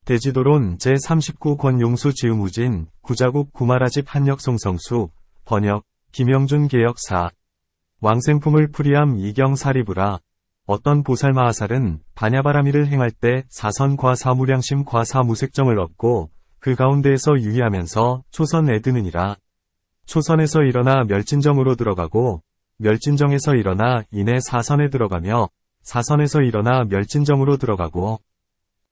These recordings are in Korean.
대지도론 제39 권용수 지음우진 구자국 구마라집 한역 송성수 번역 김영준 개역 4 왕생품을 풀이함 이경 사리부라. 어떤 보살마하살은 반야바라미를 행할 때 사선 과사무량심 과사무색정을 얻고 그 가운데에서 유의하면서 초선에 드느니라. 초선에서 일어나 멸진정으로 들어가고 멸진정에서 일어나 이내 사선에 들어가며 사선에서 일어나 멸진정으로 들어가고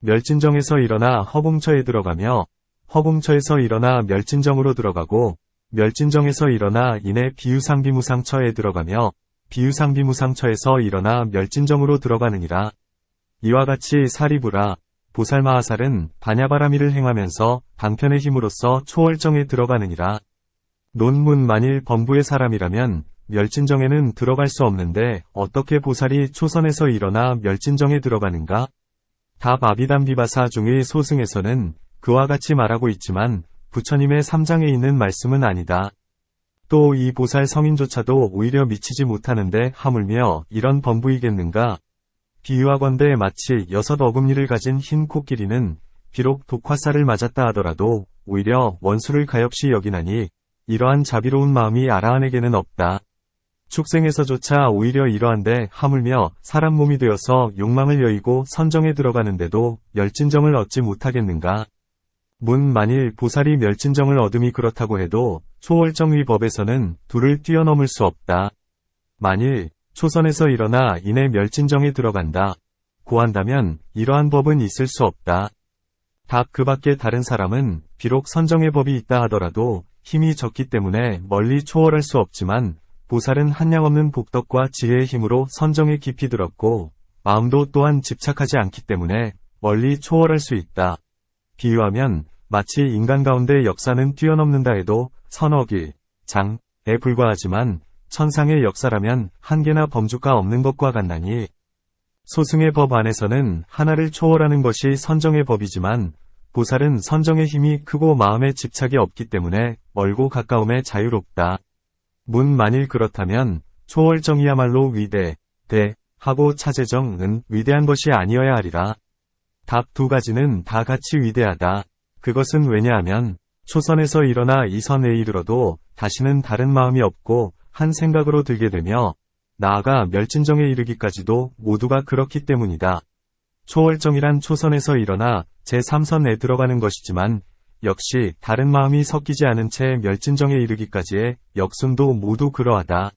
멸진정에서 일어나 허공처에 들어가며 허공처에서 일어나 멸진정으로 들어가고 멸진정에서 일어나 이내 비유상비무상처에 들어가며 비유상비무상처에서 일어나 멸진정으로 들어가느니라. 이와 같이 사리부라. 보살마하살은 반야바라미를 행하면서 방편의 힘으로써 초월정에 들어가느니라. 논문 만일 범부의 사람이라면 멸진정에는 들어갈 수 없는데 어떻게 보살이 초선에서 일어나 멸진정에 들어가는가? 답 아비담비바사 중의 소승에서는 그와 같이 말하고 있지만 부처님의 3장에 있는 말씀은 아니다. 또 이 보살 성인조차도 오히려 미치지 못하는데 하물며 이런 범부이겠는가? 비유하건대 마치 6 어금니를 가진 흰 코끼리는 비록 독화살을 맞았다 하더라도 오히려 원수를 가엾이 여기나니 이러한 자비로운 마음이 아라한에게는 없다. 축생에서조차 오히려 이러한데 하물며 사람 몸이 되어서 욕망을 여의고 선정에 들어가는데도 멸진정을 얻지 못하겠는가? 문 만일 보살이 멸진정을 얻음이 그렇다고 해도 초월정의 법에서는 둘을 뛰어넘을 수 없다. 만일 초선에서 일어나 이내 멸진정에 들어간다. 고한다면 이러한 법은 있을 수 없다. 답 그 밖에 다른 사람은 비록 선정의 법이 있다 하더라도 힘이 적기 때문에 멀리 초월할 수 없지만 보살은 한량없는 복덕과 지혜의 힘으로 선정에 깊이 들었고 마음도 또한 집착하지 않기 때문에 멀리 초월할 수 있다. 비유하면 마치 인간 가운데 역사는 뛰어넘는다 해도 선억일, 장에 불과하지만 천상의 역사라면 한계나 범주가 없는 것과 같나니 소승의 법 안에서는 하나를 초월하는 것이 선정의 법이지만 보살은 선정의 힘이 크고 마음에 집착이 없기 때문에 멀고 가까움에 자유롭다. 문 만일 그렇다면 초월정이야말로 위대, 하고 차제정은 위대한 것이 아니어야 하리라. 답 두 가지는 다 같이 위대하다. 그것은 왜냐하면 초선에서 일어나 이선에 이르러도 다시는 다른 마음이 없고 한 생각으로 들게 되며 나아가 멸진정에 이르기까지도 모두가 그렇기 때문이다. 초월정이란 초선에서 일어나 제3선에 들어가는 것이지만 역시 다른 마음이 섞이지 않은 채 멸진정에 이르기까지의 역순도 모두 그러하다.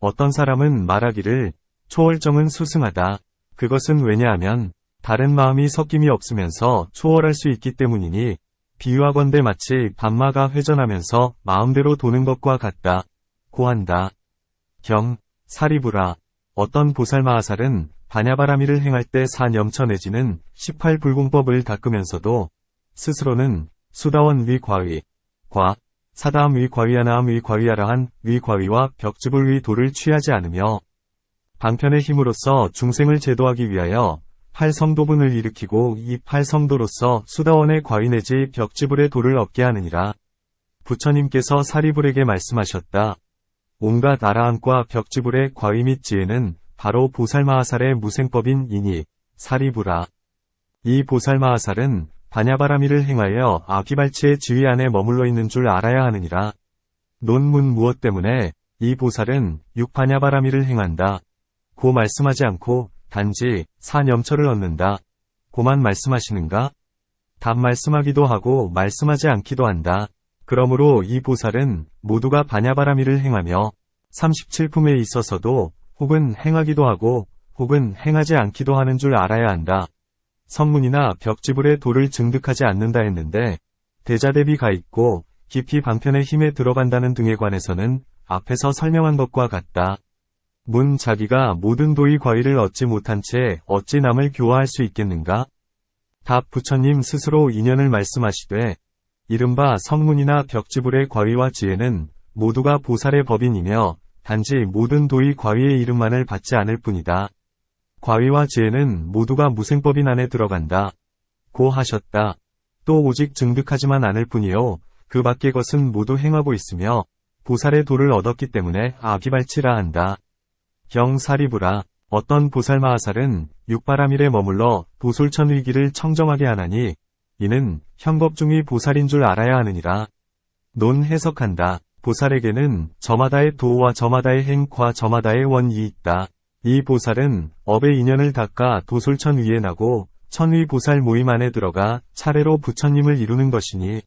어떤 사람은 말하기를 초월정은 수승하다. 그것은 왜냐하면 다른 마음이 섞임이 없으면서 초월할 수 있기 때문이니 비유하건대 마치 밤마가 회전하면서 마음대로 도는 것과 같다. 고한다. 경, 사리부라. 어떤 보살마하살은 반야바라미를 행할 때 사념처 내지는 18불공법을 닦으면서도 스스로는 수다원 위 과위, 사다함 위 과위하나함 위 과위하라한 위 과위와 벽집을 위 도를 취하지 않으며 방편의 힘으로써 중생을 제도하기 위하여 8성도분을 일으키고 이 8성도로서 수다원의 과위 내지 벽지불의 도를 얻게 하느니라. 부처님께서 사리불에게 말씀하셨다. 온갖 아라함과 벽지불의 과위 및 지혜는 바로 보살마하살의 무생법인 이니 사리부라. 이 보살마하살은 반야바라미를 행하여 아기발치의 지위 안에 머물러 있는 줄 알아야 하느니라. 논문 무엇 때문에 이 보살은 육반야바라미를 행한다. 고 말씀하지 않고 단지 사념처를 얻는다. 고만 말씀하시는가? 답 말씀하기도 하고 말씀하지 않기도 한다. 그러므로 이 보살은 모두가 반야바라미를 행하며 37품에 있어서도 혹은 행하기도 하고 혹은 행하지 않기도 하는 줄 알아야 한다. 성문이나 벽지불의 도를 증득하지 않는다 했는데 대자대비 가 있고 깊이 방편의 힘에 들어간다는 등에 관해서는 앞에서 설명한 것과 같다. 문 자기가 모든 도의 과위를 얻지 못한 채 어찌 남을 교화할 수 있겠는가? 답 부처님 스스로 인연을 말씀하시되 이른바 성문이나 벽지불의 과위와 지혜는 모두가 보살의 법인이며 단지 모든 도의 과위의 이름만을 받지 않을 뿐이다. 과위와 지혜는 모두가 무생법인 안에 들어간다. 고 하셨다. 또 오직 증득하지만 않을 뿐이요 그 밖의 것은 모두 행하고 있으며 보살의 도를 얻었기 때문에 아기발치라 한다. 경사리부라. 어떤 보살마하살은 육바라밀에 머물러 도솔천 위기를 청정하게 하나니 이는 현법중의 보살인 줄 알아야 하느니라. 논 해석한다. 보살에게는 저마다의 도와 저마다의 행과 저마다의 원이 있다. 이 보살은 업의 인연을 닦아 도솔천 위에 나고 천위 보살 모임 안에 들어가 차례로 부처님을 이루는 것이니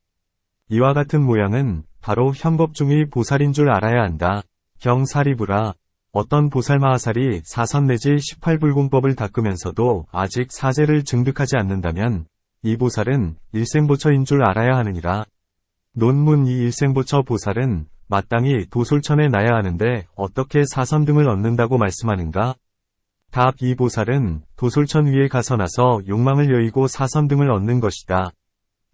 이와 같은 모양은 바로 현법중의 보살인 줄 알아야 한다. 경사리부라. 어떤 보살마하살이 사선 내지 18불공법을 닦으면서도 아직 사제를 증득하지 않는다면 이 보살은 일생보처인 줄 알아야 하느니라. 논문. 이 일생보처 보살은 마땅히 도솔천에 나야 하는데 어떻게 사선 등을 얻는다고 말씀하는가? 답. 이 보살은 도솔천 위에 가서 나서 욕망을 여의고 사선 등을 얻는 것이다.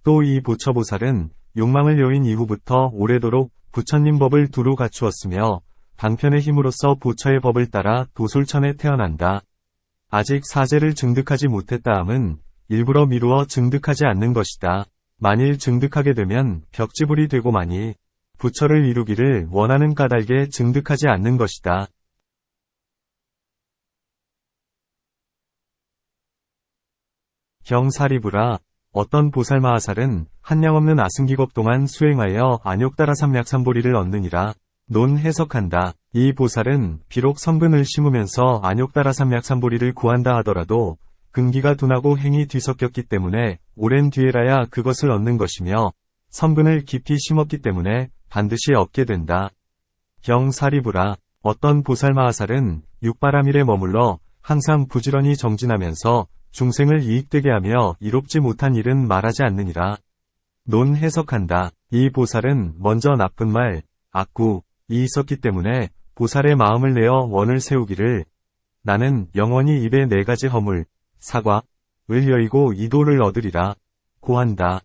또 이 보처보살은 욕망을 여인 이후부터 오래도록 부처님 법을 두루 갖추었으며 방편의 힘으로써 보처의 법을 따라 도솔천에 태어난다. 아직 사제를 증득하지 못했다 함은 일부러 미루어 증득하지 않는 것이다. 만일 증득하게 되면 벽지불이 되고 마니 부처를 이루기를 원하는 까닭에 증득하지 않는 것이다. 경사리부라. 어떤 보살마하살은 한량없는 아승기겁 동안 수행하여 안욕따라 삼약삼보리를 얻느니라. 논 해석한다. 이 보살은 비록 선근을 심으면서 안욕따라 삼약삼보리를 구한다 하더라도 근기가 둔하고 행이 뒤섞였기 때문에 오랜 뒤에라야 그것을 얻는 것이며 선근을 깊이 심었기 때문에 반드시 얻게 된다. 경사리부라. 어떤 보살마하살은 육바라밀에 머물러 항상 부지런히 정진하면서 중생을 이익되게 하며 이롭지 못한 일은 말하지 않느니라. 논 해석한다. 이 보살은 먼저 나쁜 말, 악구, 이 있었기 때문에 보살의 마음을 내어 원을 세우기를 나는 영원히 입에 4가지 허물, 사과, 을 여의고 이도를 얻으리라. 고한다.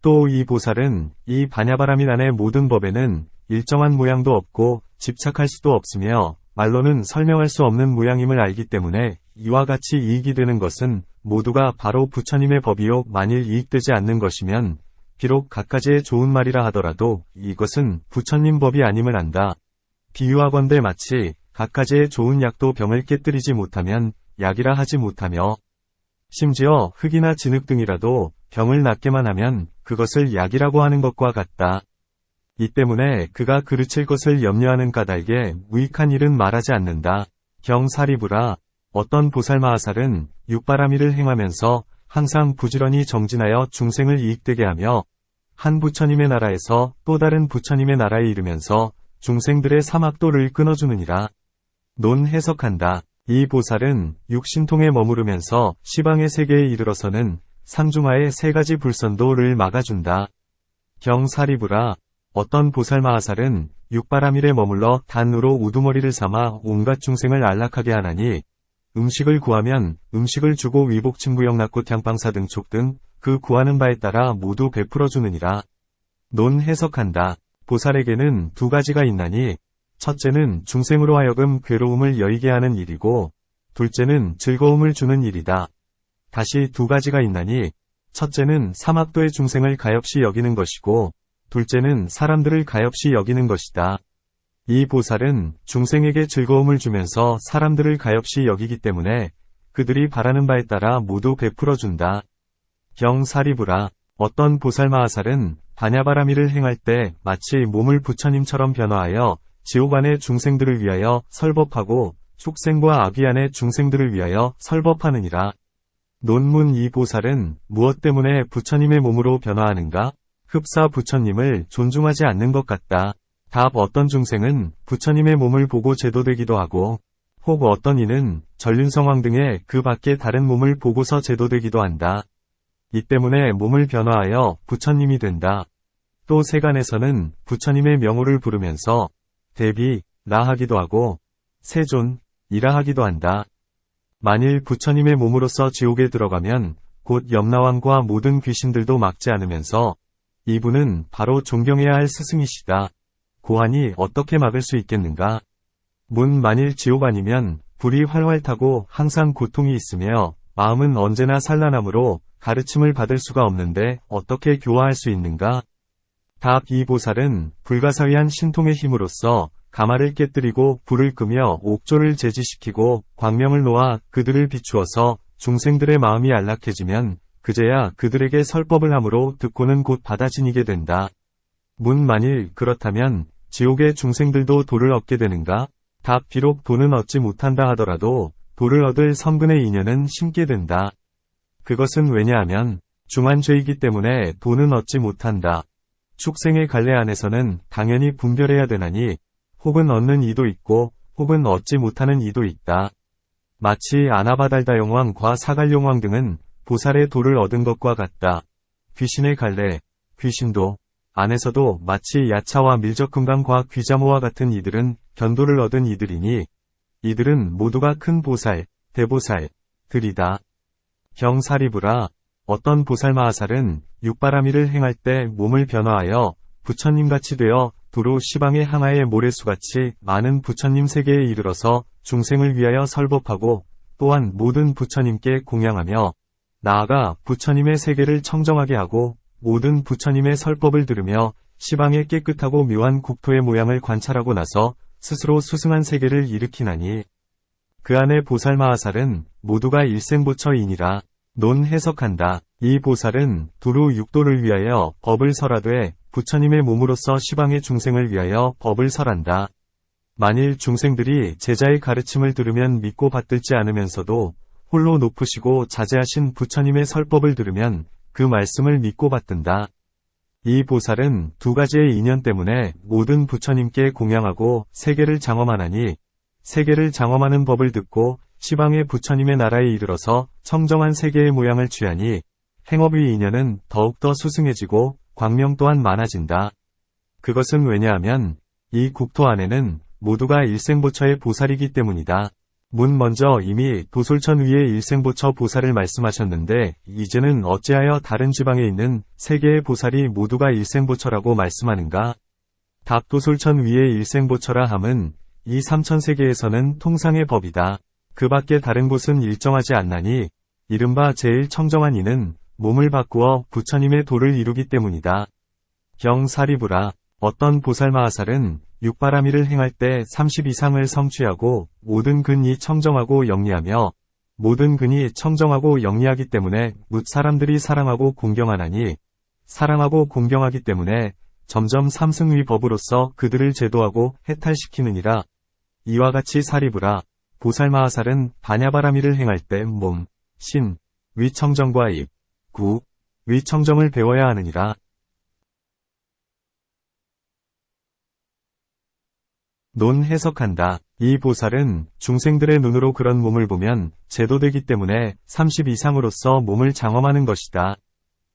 또 이 보살은 이 반야바라밀 안의 모든 법에는 일정한 모양도 없고 집착할 수도 없으며 말로는 설명할 수 없는 모양임을 알기 때문에 이와 같이 이익이 되는 것은 모두가 바로 부처님의 법이요 만일 이익되지 않는 것이면 비록 갖가지의 좋은 말이라 하더라도 이것은 부처님 법이 아님을 안다. 비유하건대 마치 갖가지의 좋은 약도 병을 깨뜨리지 못하면 약이라 하지 못하며 심지어 흙이나 진흙 등이라도 병을 낫게만 하면 그것을 약이라고 하는 것과 같다. 이 때문에 그가 그르칠 것을 염려하는 까닭에 무익한 일은 말하지 않는다. 경사리부라. 어떤 보살마하살은 육바라밀을 행하면서 항상 부지런히 정진하여 중생을 이익되게 하며 한 부처님의 나라에서 또 다른 부처님의 나라에 이르면서 중생들의 사막도를 끊어주느니라. 논 해석한다. 이 보살은 육신통에 머무르면서 시방의 세계에 이르러서는 상중하의 3가지 불선도를 막아준다. 경사리부라. 어떤 보살마하살은 육바라밀에 머물러 단으로 우두머리를 삼아 온갖 중생을 안락하게 하나니 음식을 구하면 음식을 주고 위복침구역 낙꽃 향방사 등촉 등 그 구하는 바에 따라 모두 베풀어 주느니라. 논 해석한다. 보살에게는 2가지가 있나니 첫째는 중생으로 하여금 괴로움을 여의게 하는 일이고 둘째는 즐거움을 주는 일이다. 다시 2가지가 있나니 첫째는 사막도의 중생을 가엾이 여기는 것이고 둘째는 사람들을 가엾이 여기는 것이다. 이 보살은 중생에게 즐거움을 주면서 사람들을 가엾이 여기기 때문에 그들이 바라는 바에 따라 모두 베풀어 준다. 경사리부라. 어떤 보살마하살은 반야바라밀을 행할 때 마치 몸을 부처님처럼 변화하여 지옥 안의 중생들을 위하여 설법하고 축생과 아귀 안의 중생들을 위하여 설법하느니라. 논문. 이 보살은 무엇 때문에 부처님의 몸으로 변화하는가? 흡사 부처님을 존중하지 않는 것 같다. 답. 어떤 중생은 부처님의 몸을 보고 제도되기도 하고 혹 어떤 이는 전륜성왕 등의 그 밖에 다른 몸을 보고서 제도되기도 한다. 이 때문에 몸을 변화하여 부처님이 된다. 또 세간에서는 부처님의 명호를 부르면서 대비라 하기도 하고 세존이라 하기도 한다. 만일 부처님의 몸으로서 지옥에 들어가면 곧 염라왕과 모든 귀신들도 막지 않으면서 이분은 바로 존경해야 할 스승이시다. 고하니 어떻게 막을 수 있겠는가? 문. 만일 지옥 아니면 불이 활활 타고 항상 고통이 있으며 마음은 언제나 산란함으로 가르침을 받을 수가 없는데 어떻게 교화할 수 있는가? 답. 이 보살은 불가사의한 신통의 힘으로써 가마를 깨뜨리고 불을 끄며 옥조를 제지시키고 광명을 놓아 그들을 비추어서 중생들의 마음이 안락해지면 그제야 그들에게 설법을 함으로 듣고는 곧 받아지니게 된다. 만일 그렇다면 지옥의 중생들도 도를 얻게 되는가? 답 비록 도는 얻지 못한다 하더라도 도를 얻을 선근의 인연은 심게 된다. 그것은 왜냐하면 중한 죄이기 때문에 도는 얻지 못한다. 축생의 갈래 안에서는 당연히 분별해야 되나니 혹은 얻는 이도 있고 혹은 얻지 못하는 이도 있다. 마치 아나바달다 용왕과 사갈 용왕 등은 보살의 도를 얻은 것과 같다. 귀신의 갈래, 귀신도 안에서도 마치 야차와 밀적금강과 귀자모와 같은 이들은 견도를 얻은 이들이니 이들은 모두가 큰 보살, 대보살들이다. 경사리부라 어떤 보살마하살은 육바라밀을 행할 때 몸을 변화하여 부처님같이 되어 두루 시방의 항아의 모래수같이 많은 부처님 세계에 이르러서 중생을 위하여 설법하고 또한 모든 부처님께 공양하며 나아가 부처님의 세계를 청정하게 하고 모든 부처님의 설법을 들으며 시방의 깨끗하고 묘한 국토의 모양을 관찰하고 나서 스스로 수승한 세계를 일으키나니 그 안에 보살마하살은 모두가 일생보처이니라. 논 해석한다. 이 보살은 두루 육도를 위하여 법을 설하되 부처님의 몸으로서 시방의 중생을 위하여 법을 설한다. 만일 중생들이 제자의 가르침을 들으면 믿고 받들지 않으면서도 홀로 높으시고 자제하신 부처님의 설법을 들으면 그 말씀을 믿고 받든다. 이 보살은 두 가지의 인연 때문에 모든 부처님께 공양하고 세계를 장엄하나니 세계를 장엄하는 법을 듣고 시방의 부처님의 나라에 이르러서 청정한 세계의 모양을 취하니 행업의 인연은 더욱더 수승해지고 광명 또한 많아진다. 그것은 왜냐하면 이 국토 안에는 모두가 일생보처의 보살이기 때문이다. 먼저 이미 도솔천 위의 일생보처 보살을 말씀하셨는데 이제는 어찌하여 다른 지방에 있는 세계의 보살이 모두가 일생보처라고 말씀하는가? 답 도솔천 위의 일생보처라 함은 이 삼천세계에서는 통상의 법이다. 그 밖에 다른 곳은 일정하지 않나니 이른바 제일 청정한 이는 몸을 바꾸어 부처님의 도를 이루기 때문이다. 경사리부라 어떤 보살마하살은 육바라밀을 행할 때 30 이상을 성취하고 모든 근이 청정하고 영리하며 모든 근이 청정하고 영리하기 때문에 뭇 사람들이 사랑하고 공경하나니 사랑하고 공경하기 때문에 점점 삼승위 법으로서 그들을 제도하고 해탈시키느니라. 이와 같이 사리부라 보살마하살은 반야바라밀을 행할 때 몸, 신, 위청정과 입, 구, 위청정을 배워야 하느니라. 논 해석한다. 이 보살은 중생들의 눈으로 그런 몸을 보면 제도되기 때문에 30 이상으로서 몸을 장엄하는 것이다.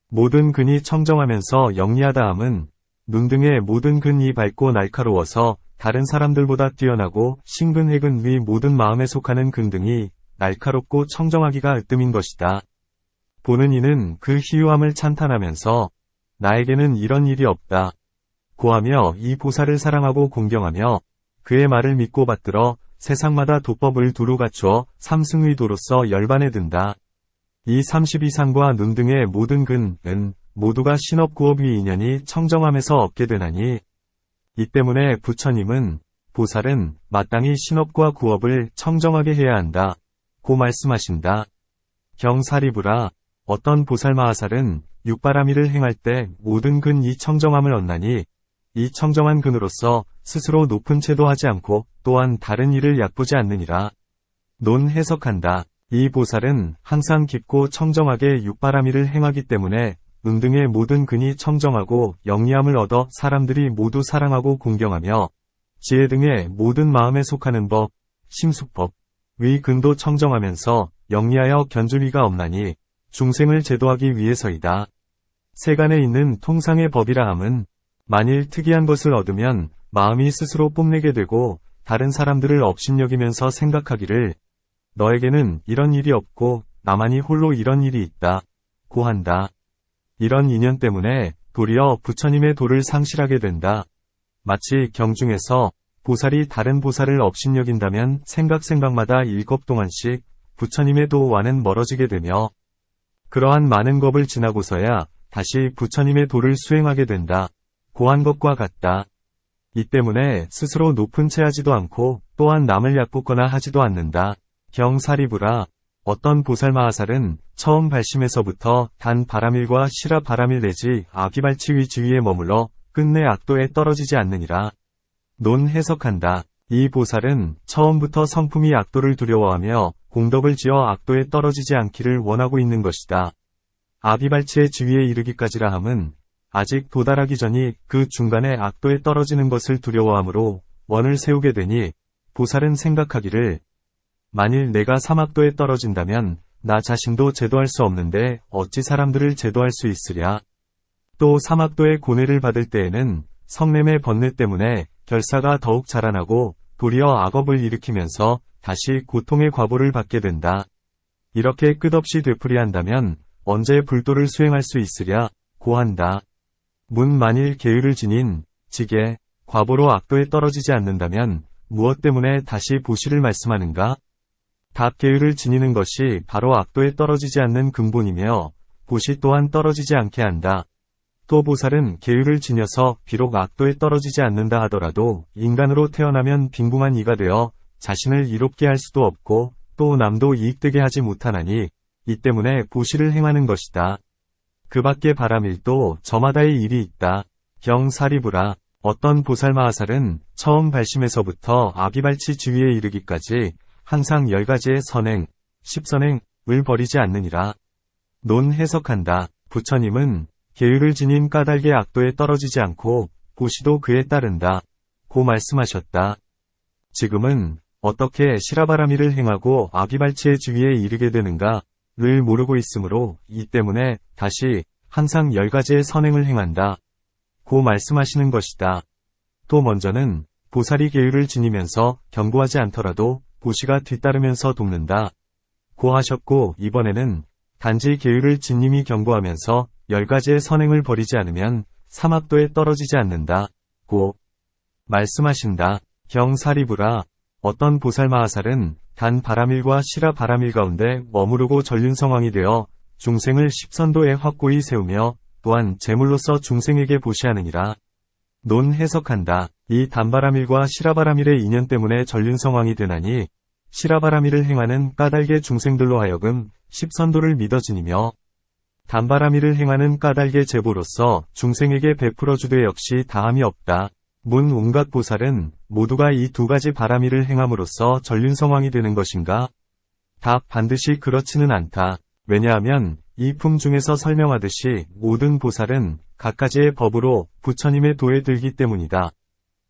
모든 근이 청정하면서 영리하다 함은 눈 등의 모든 근이 밝고 날카로워서 다른 사람들보다 뛰어나고 신근 해근 위 모든 마음에 속하는 근 등이 날카롭고 청정하기가 으뜸인 것이다. 보는 이는 그 희유함을 찬탄하면서 나에게는 이런 일이 없다 고하며 이 보살을 사랑하고 공경하며 그의 말을 믿고 받들어 세상마다 도법을 두루 갖추어 삼승의도로서 열반에 든다. 이 30 이상과 눈 등의 모든 근은 모두가 신업구업의 인연이 청정함에서 얻게 되나니 이 때문에 부처님은 보살은 마땅히 신업과 구업을 청정하게 해야 한다 고 말씀하신다. 경사리부라 어떤 보살마하살은 육바라밀을 행할 때 모든 근이 청정함을 얻나니 이 청정한 근으로서 스스로 높은 채도 하지 않고 또한 다른 일을 얕보지 않느니라. 논 해석한다. 이 보살은 항상 깊고 청정하게 육바라밀을 행하기 때문에 눈 등의 모든 근이 청정하고 영리함을 얻어 사람들이 모두 사랑하고 공경하며 지혜 등의 모든 마음에 속하는 법, 심숙법, 위 근도 청정하면서 영리하여 견줄이가 없나니 중생을 제도하기 위해서이다. 세간에 있는 통상의 법이라 함은 만일 특이한 것을 얻으면 마음이 스스로 뽐내게 되고 다른 사람들을 업신여기면서 생각하기를 너에게는 이런 일이 없고 나만이 홀로 이런 일이 있다 고 한다. 이런 인연 때문에 도리어 부처님의 도를 상실하게 된다. 마치 경중에서 보살이 다른 보살을 업신여긴다면 생각마다 7 동안씩 부처님의 도와는 멀어지게 되며 그러한 많은 겁을 지나고서야 다시 부처님의 도를 수행하게 된다 고한 것과 같다. 이 때문에 스스로 높은 채 하지도 않고 또한 남을 얕보거나 하지도 않는다. 경사리부라 어떤 보살마하살은 처음 발심에서부터 단 바라밀과 시라 바라밀 내지 아비발치의 지위에 머물러 끝내 악도에 떨어지지 않느니라. 논 해석한다. 이 보살은 처음부터 성품이 악도를 두려워하며 공덕을 지어 악도에 떨어지지 않기를 원하고 있는 것이다. 아비발치의 지위에 이르기까지라 함은 아직 도달하기 전이 그 중간에 악도에 떨어지는 것을 두려워하므로 원을 세우게 되니 보살은 생각하기를 만일 내가 사막도에 떨어진다면 나 자신도 제도할 수 없는데 어찌 사람들을 제도할 수 있으랴. 또 사막도의 고뇌를 받을 때에는 성냄의 번뇌 때문에 결사가 더욱 자라나고 도리어 악업을 일으키면서 다시 고통의 과보를 받게 된다. 이렇게 끝없이 되풀이한다면 언제 불도를 수행할 수 있으랴 고한다. 문 만일 계율을 지닌 지게 과보로 악도에 떨어지지 않는다면 무엇 때문에 다시 보시를 말씀하는가? 답 계율을 지니는 것이 바로 악도에 떨어지지 않는 근본이며 보시 또한 떨어지지 않게 한다. 또 보살은 계율을 지녀서 비록 악도에 떨어지지 않는다 하더라도 인간으로 태어나면 빈궁한 이가 되어 자신을 이롭게 할 수도 없고 또 남도 이익되게 하지 못하나니 이 때문에 보시를 행하는 것이다. 그 밖에 바라밀도 저마다의 일이 있다. 경사리부라. 어떤 보살마하살은 처음 발심에서부터 아비발치 지위에 이르기까지 항상 10가지의 선행, 10선행을 버리지 않느니라. 논 해석한다. 부처님은 계율을 지닌 까닭의 악도에 떨어지지 않고 보시도 그에 따른다. 고 말씀하셨다. 지금은 어떻게 시라바라미를 행하고 아비발치의 지위에 이르게 되는가를 모르고 있으므로 이 때문에 다시 항상 10가지의 선행을 행한다. 고 말씀하시는 것이다. 또 먼저는 보살이 계율을 지니면서 경고하지 않더라도 보시가 뒤따르면서 돕는다. 고 하셨고 이번에는 단지 계율을 지님이 경고하면서 10가지의 선행을 버리지 않으면 사막도에 떨어지지 않는다. 고 말씀하신다. 경사리부라. 어떤 보살마하살은 단 바라밀과 시라 바라밀 가운데 머무르고 전륜성왕이 되어 중생을 십선도에 확고히 세우며 또한 제물로서 중생에게 보시하느니라. 논 해석한다. 이 단바라밀과 시라바라밀의 인연 때문에 전륜성왕이 되나니 시라바라밀을 행하는 까닭의 중생들로 하여금 십선도를 믿어 지니며 단바라밀을 행하는 까닭의 제보로서 중생에게 베풀어 주되 역시 다함이 없다. 문 온갖 보살은 모두가 이 2가지 바라밀을 행함으로써 전륜성왕이 되는 것인가? 답 반드시 그렇지는 않다. 왜냐하면 이 품 중에서 설명하듯이 모든 보살은 각가지의 법으로 부처님의 도에 들기 때문이다.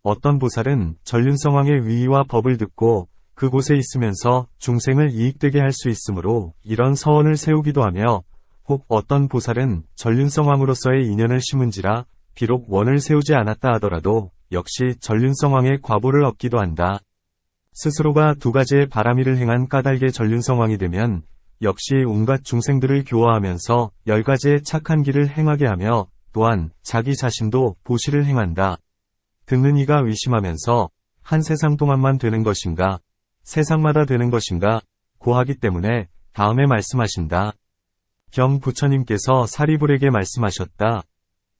어떤 보살은 전륜성왕의 위의와 법을 듣고 그곳에 있으면서 중생을 이익되게 할 수 있으므로 이런 서원을 세우기도 하며 혹 어떤 보살은 전륜성왕으로서의 인연을 심은지라 비록 원을 세우지 않았다 하더라도 역시 전륜성왕의 과보를 얻기도 한다. 스스로가 2가지의 바라밀을 행한 까닭의 전륜성왕이 되면 역시 온갖 중생들을 교화하면서 10가지의 착한 길을 행하게 하며 또한 자기 자신도 보시를 행한다. 듣는 이가 의심하면서 한 세상 동안만 되는 것인가? 세상마다 되는 것인가? 고하기 때문에 다음에 말씀하신다. 경 부처님께서 사리불에게 말씀하셨다.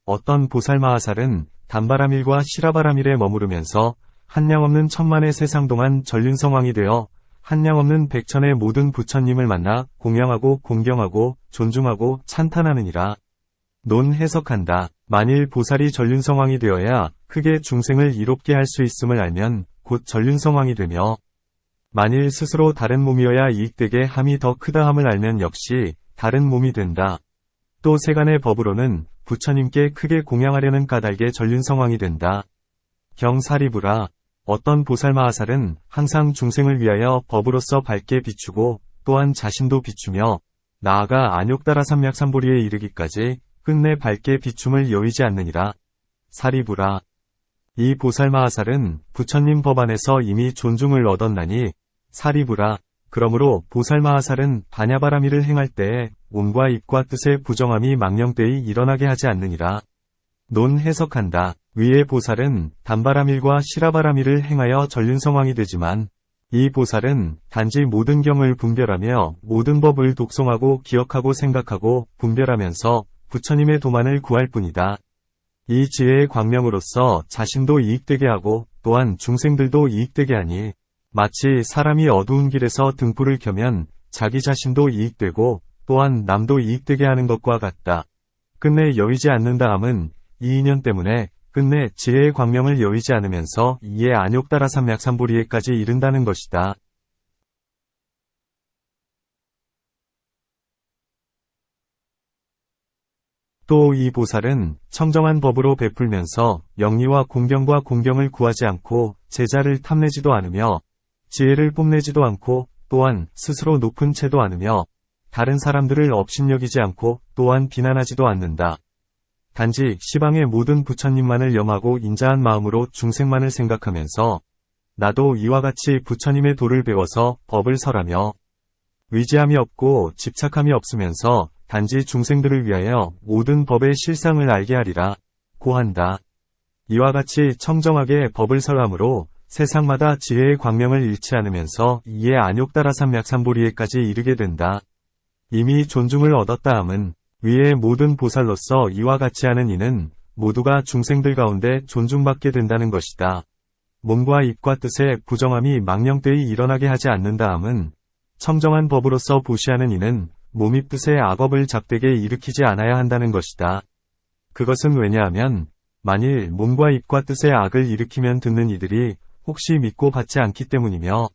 어떤 보살마하살은 단바라밀과 시라바라밀에 머무르면서 한량없는 천만의 세상 동안 전륜성왕이 되어 한량없는 백천의 모든 부처님을 만나 공양하고 공경하고 존중하고 찬탄하느니라. 논 해석한다. 만일 보살이 전륜성왕이 되어야 크게 중생을 이롭게 할 수 있음을 알면 곧 전륜성왕이 되며 만일 스스로 다른 몸이어야 이익되게 함이 더 크다 함을 알면 역시 다른 몸이 된다. 또 세간의 법으로는 부처님께 크게 공양하려는 까닭의 전륜성왕이 된다. 경사리부라. 어떤 보살마하살은 항상 중생을 위하여 법으로서 밝게 비추고 또한 자신도 비추며 나아가 안욕다라삼약삼보리에 이르기까지 끝내 밝게 비춤을 여의지 않느니라. 사리부라. 이 보살마하살은 부처님 법 안에서 이미 존중을 얻었나니 사리부라. 그러므로 보살마하살은 바냐바라밀을 행할 때에 몸과 입과 뜻의 부정함이 망령되이 일어나게 하지 않느니라. 논 해석한다. 위의 보살은 단바라밀과 시라바라밀을 행하여 전륜성왕이 되지만 이 보살은 단지 모든 경을 분별하며 모든 법을 독송하고 기억하고 생각하고 분별하면서 부처님의 도만을 구할 뿐이다. 이 지혜의 광명으로서 자신도 이익되게 하고 또한 중생들도 이익되게 하니 마치 사람이 어두운 길에서 등불을 켜면 자기 자신도 이익되고 또한 남도 이익되게 하는 것과 같다. 끝내 여의지 않는다 함은 이 인연 때문에 끝내 지혜의 광명을 여의지 않으면서 이에 안욕 따라 삼약삼보리에까지 이른다는 것이다. 또 이 보살은 청정한 법으로 베풀면서 영리와 공경과 공경을 구하지 않고 제자를 탐내지도 않으며 지혜를 뽐내지도 않고 또한 스스로 높은 채도 않으며 다른 사람들을 업신여기지 않고 또한 비난하지도 않는다. 단지 시방의 모든 부처님만을 염하고 인자한 마음으로 중생만을 생각하면서 나도 이와 같이 부처님의 도를 배워서 법을 설하며 의지함이 없고 집착함이 없으면서 단지 중생들을 위하여 모든 법의 실상을 알게 하리라 고한다. 이와 같이 청정하게 법을 설함으로 세상마다 지혜의 광명을 잃지 않으면서 이에 안욕 따라 삼약삼보리에까지 이르게 된다. 이미 존중을 얻었다 함은 위의 모든 보살로서 이와 같이 하는 이는 모두가 중생들 가운데 존중받게 된다는 것이다. 몸과 입과 뜻에 부정함이 망령되이 일어나게 하지 않는다 함은 청정한 법으로서 보시하는 이는 몸입 뜻의 악업을 작되게 일으키지 않아야 한다는 것이다. 그것은 왜냐하면 만일 몸과 입과 뜻의 악을 일으키면 듣는 이들이 혹시 믿고 받지 않기 때문이며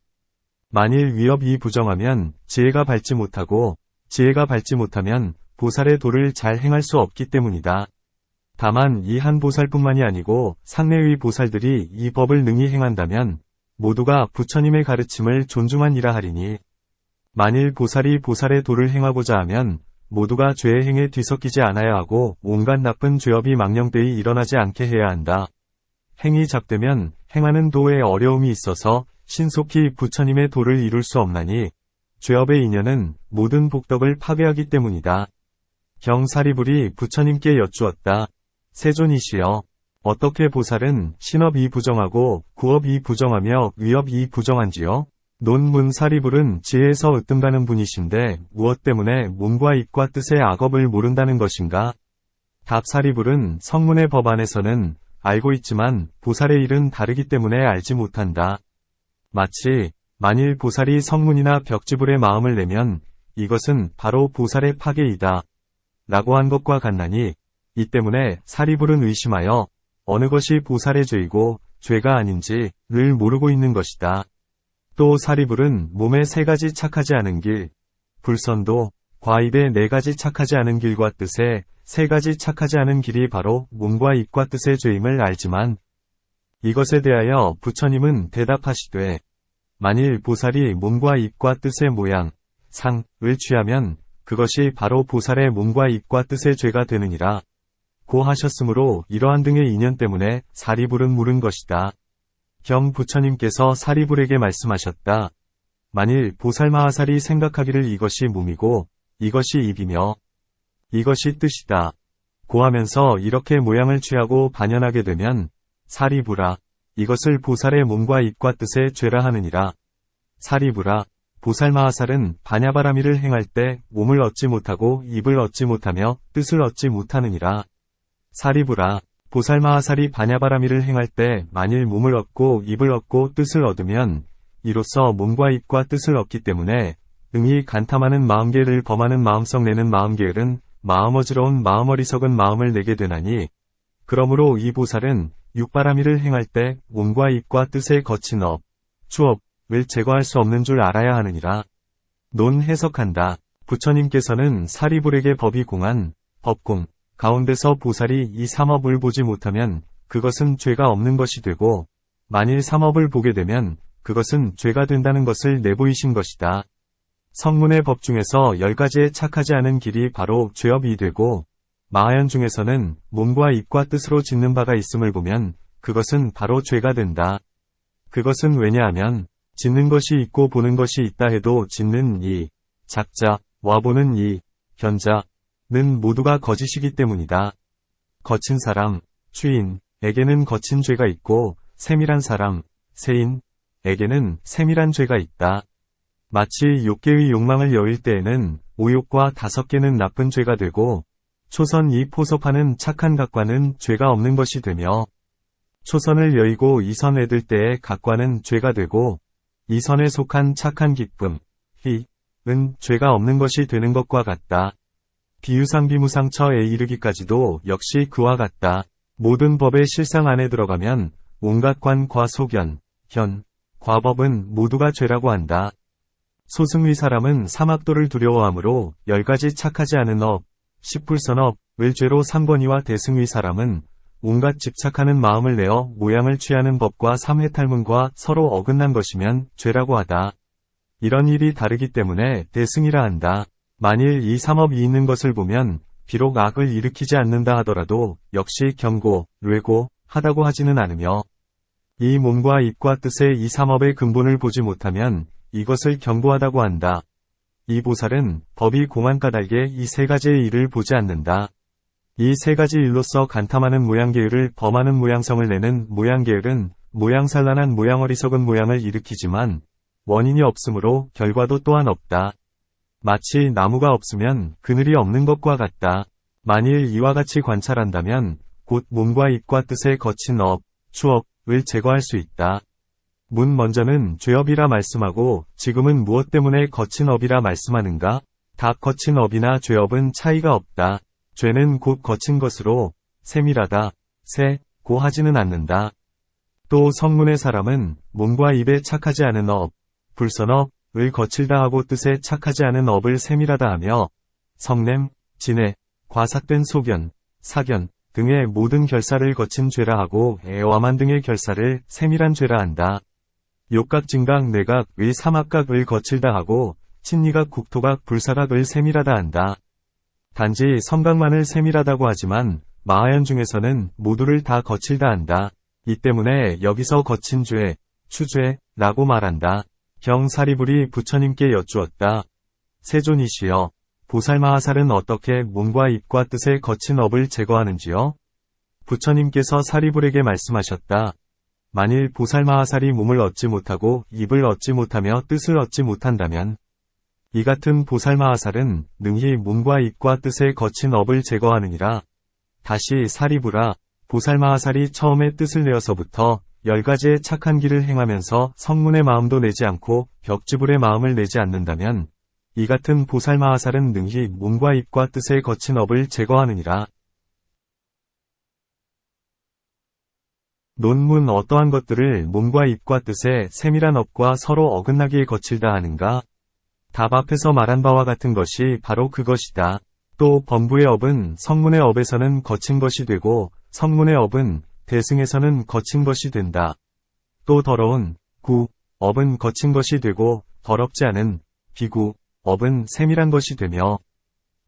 만일 위협이 부정하면 지혜가 밟지 못하고 지혜가 밟지 못하면 보살의 도를 잘 행할 수 없기 때문이다. 다만 이 한 보살뿐만이 아니고 상내의 보살들이 이 법을 능히 행한다면 모두가 부처님의 가르침을 존중하니라 하리니 만일 보살이 보살의 도를 행하고자 하면 모두가 죄의 행에 뒤섞이지 않아야 하고 온갖 나쁜 죄업이 망령되이 일어나지 않게 해야 한다. 행이 작되면 행하는 도에 어려움이 있어서 신속히 부처님의 도를 이룰 수 없나니 죄업의 인연은 모든 복덕을 파괴하기 때문이다. 경사리불이 부처님께 여쭈었다. 세존이시여, 어떻게 보살은 신업이 부정하고 구업이 부정하며 위업이 부정한지요? 논문사리불은 지혜에서 으뜸가는 분이신데 무엇 때문에 몸과 입과 뜻의 악업을 모른다는 것인가? 답사리불은 성문의 법 안에서는 알고 있지만 보살의 일은 다르기 때문에 알지 못한다. 마치 만일 보살이 성문이나 벽지불에 마음을 내면 이것은 바로 보살의 파괴이다. 라고 한 것과 같나니 이 때문에 사리불은 의심하여 어느 것이 보살의 죄이고 죄가 아닌지를 모르고 있는 것이다. 또 사리불은 몸에 세 가지 착하지 않은 길, 불선도, 과입의 네 가지 착하지 않은 길과 뜻에 세 가지 착하지 않은 길이 바로 몸과 입과 뜻의 죄임을 알지만 이것에 대하여 부처님은 대답하시되 만일 보살이 몸과 입과 뜻의 모양, 상을 취하면 그것이 바로 보살의 몸과 입과 뜻의 죄가 되느니라 고 하셨으므로 이러한 등의 인연 때문에 사리불은 물은 것이다. 경 부처님께서 사리불에게 말씀하셨다. 만일 보살마하살이 생각하기를 이것이 몸이고 이것이 입이며 이것이 뜻이다 고 하면서 이렇게 모양을 취하고 반연하게 되면 사리불아, 이것을 보살의 몸과 입과 뜻의 죄라 하느니라. 사리불아, 보살마하살은 반야바라미를 행할 때 몸을 얻지 못하고 입을 얻지 못하며 뜻을 얻지 못하느니라. 사리불아, 보살마하살이 반야바라미를 행할 때 만일 몸을 얻고 입을 얻고 뜻을 얻으면 이로써 몸과 입과 뜻을 얻기 때문에 응이 간탐하는 마음계를 범하는 마음성 내는 마음계을은 마음 어지러운 마음 어리석은 마음을 내게 되나니 그러므로 이 보살은 육바라미를 행할 때 몸과 입과 뜻의 거친 업, 추업을 제거할 수 없는 줄 알아야 하느니라. 논 해석한다. 부처님께서는 사리불에게 법이 공한 법공 가운데서 보살이 이 삼업을 보지 못하면 그것은 죄가 없는 것이 되고 만일 삼업을 보게 되면 그것은 죄가 된다는 것을 내보이신 것이다. 성문의 법 중에서 10가지의 착하지 않은 길이 바로 죄업이 되고 마하연 중에서는 몸과 입과 뜻으로 짓는 바가 있음을 보면 그것은 바로 죄가 된다. 그것은 왜냐하면 짓는 것이 있고 보는 것이 있다 해도 짓는 이 작자와 보는 이 현자는 모두가 거짓이기 때문이다. 거친 사람, 추인에게는 거친 죄가 있고 세밀한 사람, 세인에게는 세밀한 죄가 있다. 마치 욕계의 욕망을 여일 때에는 5욕과 5개는 나쁜 죄가 되고 초선 이 포섭하는 착한 각과는 죄가 없는 것이 되며 초선을 여의고 이선 애들 때의 각과는 죄가 되고 이선에 속한 착한 기쁨, 은 죄가 없는 것이 되는 것과 같다. 비유상비무상처에 이르기까지도 역시 그와 같다. 모든 법의 실상 안에 들어가면 온갖 관과 소견, 현, 과법은 모두가 죄라고 한다. 소승의 사람은 사막도를 두려워하므로 10가지 착하지 않은 업, 십불선업을 죄로 삼거니와 대승의 사람은 온갖 집착하는 마음을 내어 모양을 취하는 법과 삼회탈문과 서로 어긋난 것이면 죄라고 하다. 이런 일이 다르기 때문에 대승이라 한다. 만일 이 삼업이 있는 것을 보면 비록 악을 일으키지 않는다 하더라도 역시 경고, 뇌고, 하다고 하지는 않으며 이 몸과 입과 뜻의 이 삼업의 근본을 보지 못하면 이것을 경고하다고 한다. 이 보살은 법이 공안 까닭에 이 세 가지의 일을 보지 않는다. 이 세 가지 일로서 간탐하는 모양계율을 범하는 모양성을 내는 모양계율은 모양산란한 모양어리석은 모양을 일으키지만 원인이 없으므로 결과도 또한 없다. 마치 나무가 없으면 그늘이 없는 것과 같다. 만일 이와 같이 관찰한다면 곧 몸과 입과 뜻의 거친 업, 추업을 제거할 수 있다. 먼저는 죄업이라 말씀하고 지금은 무엇 때문에 거친 업이라 말씀하는가? 다 거친 업이나 죄업은 차이가 없다. 죄는 곧 거친 것으로 세밀하다, 고 하지는 않는다. 또 성문의 사람은 몸과 입에 착하지 않은 업, 불선업을 거칠다 하고 뜻에 착하지 않은 업을 세밀하다 하며 성냄, 진해, 과삭된 소견, 사견 등의 모든 결사를 거친 죄라 하고 애와만 등의 결사를 세밀한 죄라 한다. 욕각, 진각, 내각의 삼악각을 거칠다 하고 친리각, 국토각, 불사각을 세밀하다 한다. 단지 성각만을 세밀하다고 하지만 마하연 중에서는 모두를 다 거칠다 한다. 이 때문에 여기서 거친 죄, 추죄라고 말한다. 경사리불이 부처님께 여쭈었다. 세존이시여, 보살마하살은 어떻게 몸과 입과 뜻의 거친 업을 제거하는지요? 부처님께서 사리불에게 말씀하셨다. 만일 보살마하살이 몸을 얻지 못하고 입을 얻지 못하며 뜻을 얻지 못한다면 이 같은 보살마하살은 능히 몸과 입과 뜻의 거친 업을 제거하느니라. 다시 사리불아, 보살마하살이 처음에 뜻을 내어서부터 10가지의 착한 길을 행하면서 성문의 마음도 내지 않고 벽지불의 마음을 내지 않는다면 이 같은 보살마하살은 능히 몸과 입과 뜻의 거친 업을 제거하느니라. 논문 어떠한 것들을 몸과 입과 뜻의 세밀한 업과 서로 어긋나기에 거칠다 하는가? 답 앞에서 말한 바와 같은 것이 바로 그것이다. 또 범부의 업은 성문의 업에서는 거친 것이 되고 성문의 업은 대승에서는 거친 것이 된다. 또 더러운 업은 거친 것이 되고 더럽지 않은 업은 세밀한 것이 되며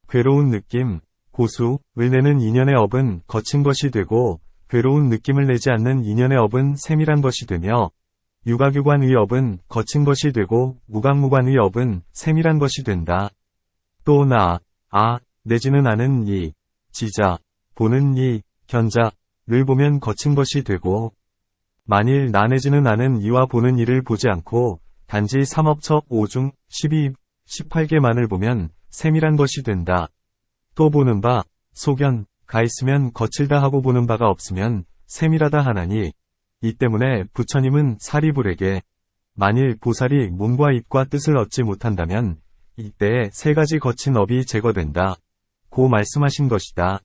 괴로운 느낌, 고수를 내는 인연의 업은 거친 것이 되고 괴로운 느낌을 내지 않는 인연의 업은 세밀한 것이 되며 유각유관의 업은 거친 것이 되고 무각무관의 업은 세밀한 것이 된다. 또 내지는 않은 지자, 보는 견자를 보면 거친 것이 되고 만일 내지는 않은 이와 보는 이를 보지 않고 단지 삼업처 5중 12, 18개만을 보면 세밀한 것이 된다. 또 보는 바, 소견가 있으면 거칠다 하고 보는 바가 없으면 세밀하다 하나니 이 때문에 부처님은 사리불에게 만일 보살이 몸과 입과 뜻을 얻지 못한다면 이때에 세 가지 거친 업이 제거된다. 고 말씀하신 것이다.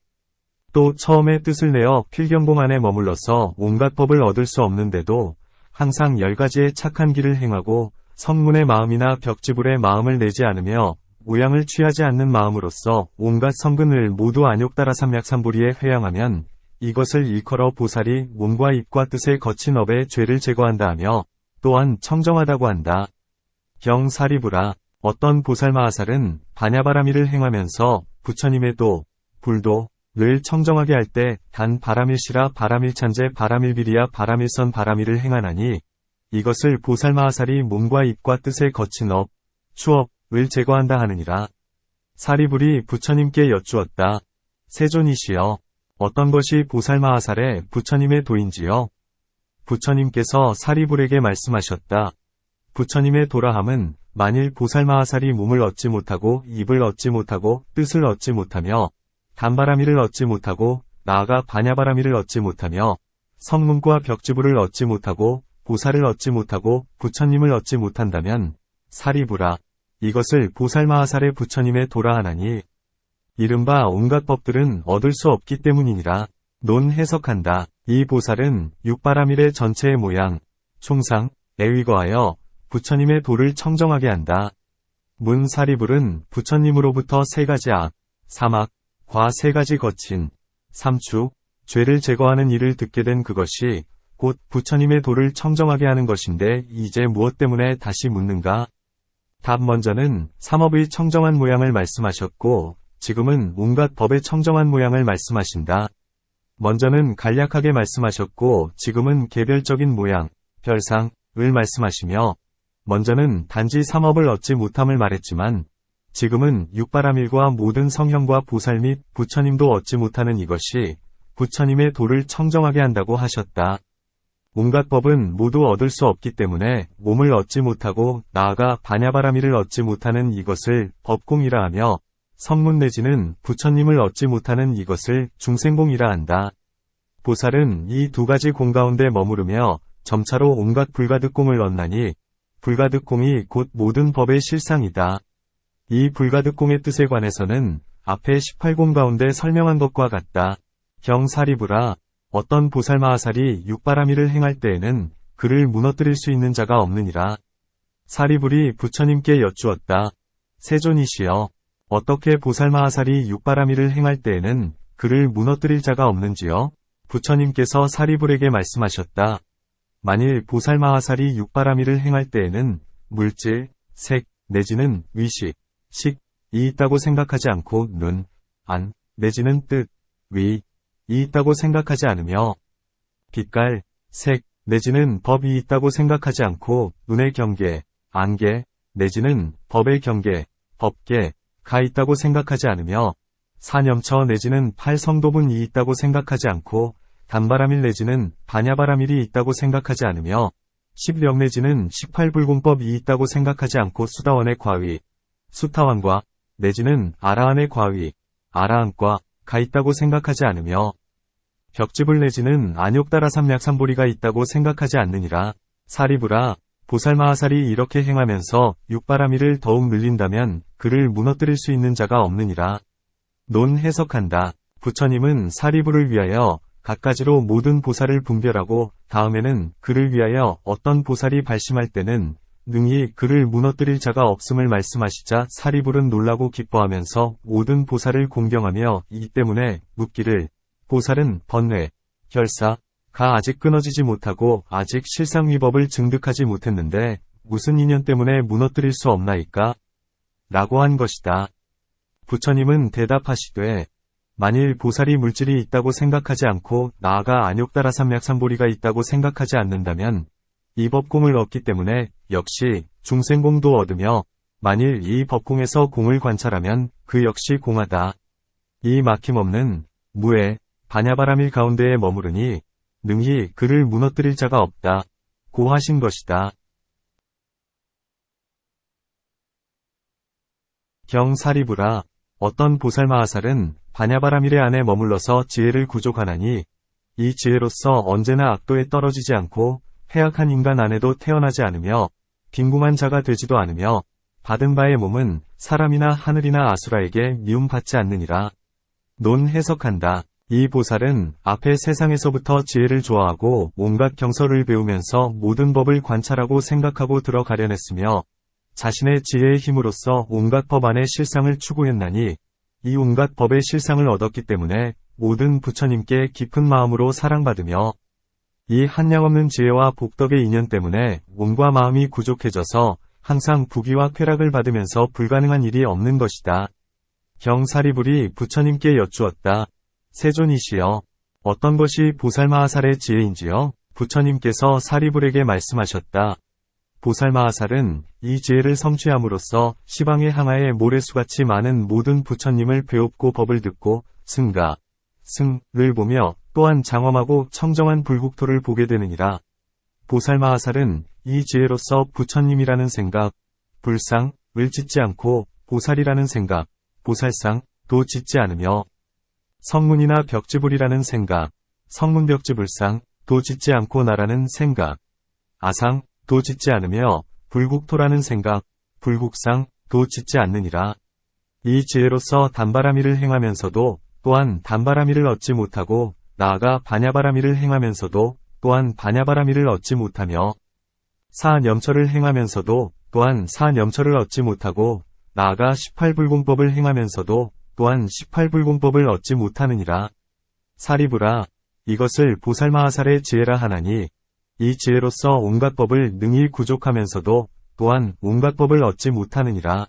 또 처음에 뜻을 내어 필경공 안에 머물러서 온갖 법을 얻을 수 없는데도 항상 10가지의 착한 길을 행하고 성문의 마음이나 벽지불의 마음을 내지 않으며 모양을 취하지 않는 마음으로써 온갖 성근을 모두 안욕따라 삼약삼보리에 회양하면 이것을 일컬어 보살이 몸과 입과 뜻의 거친 업의 죄를 제거한다 하며 또한 청정하다고 한다. 경사리불아, 어떤 보살마하살은 반야바라미를 행하면서 부처님의 불도를 청정하게 할 때 단 바라밀시라 바라밀찬제 바라밀비리야 바라밀선 바라밀을 행하나니 이것을 보살마하살이 몸과 입과 뜻의 거친 업, 추업을 제거한다 하느니라. 사리불이 부처님께 여쭈었다. 세존이시여, 어떤 것이 보살마하살의 부처님의 도인지요? 부처님께서 사리불에게 말씀하셨다. 부처님의 도라함은 만일 보살마하살이 몸을 얻지 못하고 입을 얻지 못하고 뜻을 얻지 못하며 단바라미를 얻지 못하고 나아가 반야바라미를 얻지 못하며 성문과 벽지불을 얻지 못하고 보살을 얻지 못하고 부처님을 얻지 못한다면 사리불아, 이것을 보살마하살의 부처님의 도라 하나니 이른바 온갖 법들은 얻을 수 없기 때문이니라. 논 해석한다. 이 보살은 육바라밀의 전체의 모양, 총상, 애위거하여 부처님의 도를 청정하게 한다. 문 사리불은 부처님으로부터 세 가지 악, 사막, 과 세 가지 거친, 삼추, 죄를 제거하는 일을 듣게 된 그것이 곧 부처님의 도를 청정하게 하는 것인데 이제 무엇 때문에 다시 묻는가? 답 먼저는 삼업의 청정한 모양을 말씀하셨고 지금은 온갖 법의 청정한 모양을 말씀하신다. 먼저는 간략하게 말씀하셨고 지금은 개별적인 모양, 별상을 말씀하시며 먼저는 단지 삼업을 얻지 못함을 말했지만 지금은 육바라밀과 모든 성형과 보살 및 부처님도 얻지 못하는 이것이 부처님의 도를 청정하게 한다고 하셨다. 온갖 법은 모두 얻을 수 없기 때문에 몸을 얻지 못하고 나아가 바냐바라밀을 얻지 못하는 이것을 법공이라 하며 성문 내지는 부처님을 얻지 못하는 이것을 중생공이라 한다. 보살은 이 두 가지 공 가운데 머무르며 점차로 온갖 불가득공을 얻나니 불가득공이 곧 모든 법의 실상이다. 이 불가득공의 뜻에 관해서는 앞에 18공 가운데 설명한 것과 같다. 경사리부라 어떤 보살마하살이 육바라밀을 행할 때에는 그를 무너뜨릴 수 있는 자가 없느니라. 사리불이 부처님께 여쭈었다. 세존이시여, 어떻게 보살마하살이 육바라밀을 행할 때에는 그를 무너뜨릴 자가 없는지요? 부처님께서 사리불에게 말씀하셨다. 만일 보살마하살이 육바라밀을 행할 때에는 물질, 색, 내지는 위식, 식, 이 있다고 생각하지 않고 눈, 안, 내지는 뜻, 위, 이 있다고 생각하지 않으며 빛깔, 색, 내지는 법이 있다고 생각하지 않고 눈의 경계, 안계, 내지는 법의 경계, 법계, 가 있다고 생각하지 않으며 사념처 내지는 팔성도분이 있다고 생각하지 않고 단바라밀 내지는 바냐바라밀이 있다고 생각하지 않으며 10력 내지는 18불공법이 있다고 생각하지 않고 수다원의 과위, 수타원과 내지는 아라한의 과위, 아라한과 가 있다고 생각하지 않으며 벽지불 내지는 안욕다라 삼약삼보리가 있다고 생각하지 않느니라. 사리부라, 보살마하살이 이렇게 행하면서 육바라밀을 더욱 늘린다면 그를 무너뜨릴 수 있는 자가 없느니라. 논 해석한다. 부처님은 사리부를 위하여 갖가지로 모든 보살을 분별하고 다음에는 그를 위하여 어떤 보살이 발심할 때는 능히 그를 무너뜨릴 자가 없음을 말씀하시자 사리불은 놀라고 기뻐하면서 모든 보살을 공경하며 이 때문에 묻기를 보살은 번뇌, 결사, 가 아직 끊어지지 못하고 아직 실상위법을 증득하지 못했는데 무슨 인연 때문에 무너뜨릴 수 없나이까? 라고 한 것이다. 부처님은 대답하시되 만일 보살이 물질이 있다고 생각하지 않고 나아가 안욕다라 삼약삼보리가 있다고 생각하지 않는다면 이 법공을 얻기 때문에 역시 중생공도 얻으며 만일 이 법공에서 공을 관찰하면 그 역시 공하다. 이 막힘없는 무에 바냐바라밀 가운데에 머무르니 능히 그를 무너뜨릴 자가 없다. 고 하신 것이다. 경사리부라 어떤 보살마하살은 바냐바라밀의 안에 머물러서 지혜를 구족하나니 이 지혜로서 언제나 악도에 떨어지지 않고 패악한 인간 안에도 태어나지 않으며 빈궁한 자가 되지도 않으며 받은 바의 몸은 사람이나 하늘이나 아수라에게 미움받지 않느니라. 논 해석한다. 이 보살은 앞에 세상에서부터 지혜를 좋아하고 온갖 경서를 배우면서 모든 법을 관찰하고 생각하고 들어가려냈으며 자신의 지혜의 힘으로써 온갖 법 안의 실상을 추구했나니 이 온갖 법의 실상을 얻었기 때문에 모든 부처님께 깊은 마음으로 사랑받으며 이 한량없는 지혜와 복덕의 인연 때문에 몸과 마음이 구족해져서 항상 부귀와 쾌락을 받으면서 불가능한 일이 없는 것이다. 경사리불이 부처님께 여쭈었다. 세존이시여, 어떤 것이 보살마하살의 지혜인지요? 부처님께서 사리불에게 말씀하셨다. 보살마하살은 이 지혜를 성취함으로써 시방의 항아에 모래수같이 많은 모든 부처님을 배웁고 법을 듣고 승가, 승을 보며 또한 장엄하고 청정한 불국토를 보게 되느니라. 보살마하살은 이 지혜로서 부처님이라는 생각, 불상을 짓지 않고 보살이라는 생각, 보살상도 짓지 않으며 성문이나 벽지불이라는 생각, 성문벽지불상도 짓지 않고 나라는 생각, 아상도 짓지 않으며 불국토라는 생각, 불국상도 도 짓지 않느니라. 이 지혜로서 단바라미를 행하면서도 또한 단바라미를 얻지 못하고 나아가 반야바라미를 행하면서도 또한 반야바라미를 얻지 못하며 사념처를 행하면서도 또한 사념처를 얻지 못하고 나아가 18불공법을 행하면서도 또한 18불공법을 얻지 못하느니라. 사리부라, 이것을 보살마하살의 지혜라 하나니 이 지혜로서 온갖 법을 능히 구족하면서도 또한 온갖 법을 얻지 못하느니라.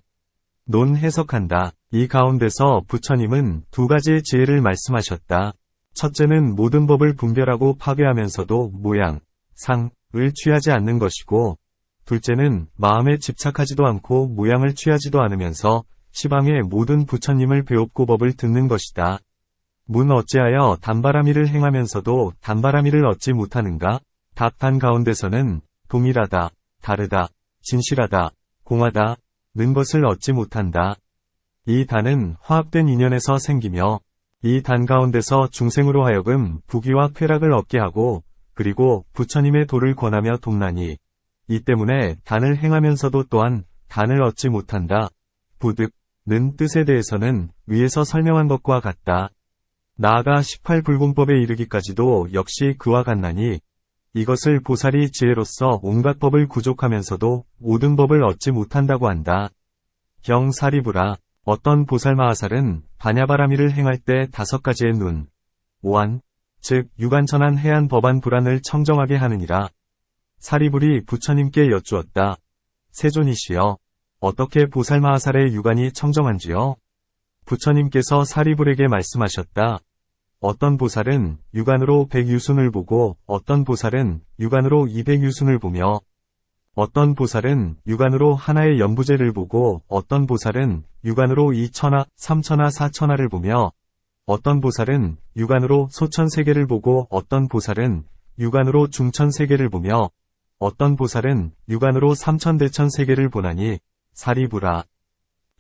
논 해석한다. 이 가운데서 부처님은 두 가지의 지혜를 말씀하셨다. 첫째는 모든 법을 분별하고 파괴하면서도 모양, 상을 취하지 않는 것이고, 둘째는 마음에 집착하지도 않고 모양을 취하지도 않으면서 시방의 모든 부처님을 배웁고 법을 듣는 것이다. 문 어찌하여 단바라미를 행하면서도 단바라미를 얻지 못하는가? 답 단 가운데서는 동일하다, 다르다, 진실하다, 공하다, 는 것을 얻지 못한다. 이 단은 화합된 인연에서 생기며 이 단 가운데서 중생으로 하여금 부귀와 쾌락을 얻게 하고 그리고 부처님의 도를 권하며 돕나니 이 때문에 단을 행하면서도 또한 단을 얻지 못한다. 부득,는 뜻에 대해서는 위에서 설명한 것과 같다. 나아가 18불공법에 이르기까지도 역시 그와 같나니 이것을 보살이 지혜로서 온갖 법을 구족하면서도 모든 법을 얻지 못한다고 한다. 경사리부라, 어떤 보살마하살은 반야바라미를 행할 때 5가지의 눈, 오한, 즉 유관천한 해한 법안 불안을 청정하게 하느니라. 사리불이 부처님께 여쭈었다. 세존이시여, 어떻게 보살마하살의 유관이 청정한지요? 부처님께서 사리불에게 말씀하셨다. 어떤 보살은 유관으로 100유순을 보고 어떤 보살은 유관으로 200유순을 보며 어떤 보살은 유관으로 하나의 연부제를 보고 어떤 보살은 유관으로 2천하, 3천하, 4천하를 보며 어떤 보살은 유관으로 소천세계를 보고 어떤 보살은 유관으로 중천세계를 보며 어떤 보살은 유관으로 삼천대천세계를 보나니 사리부라.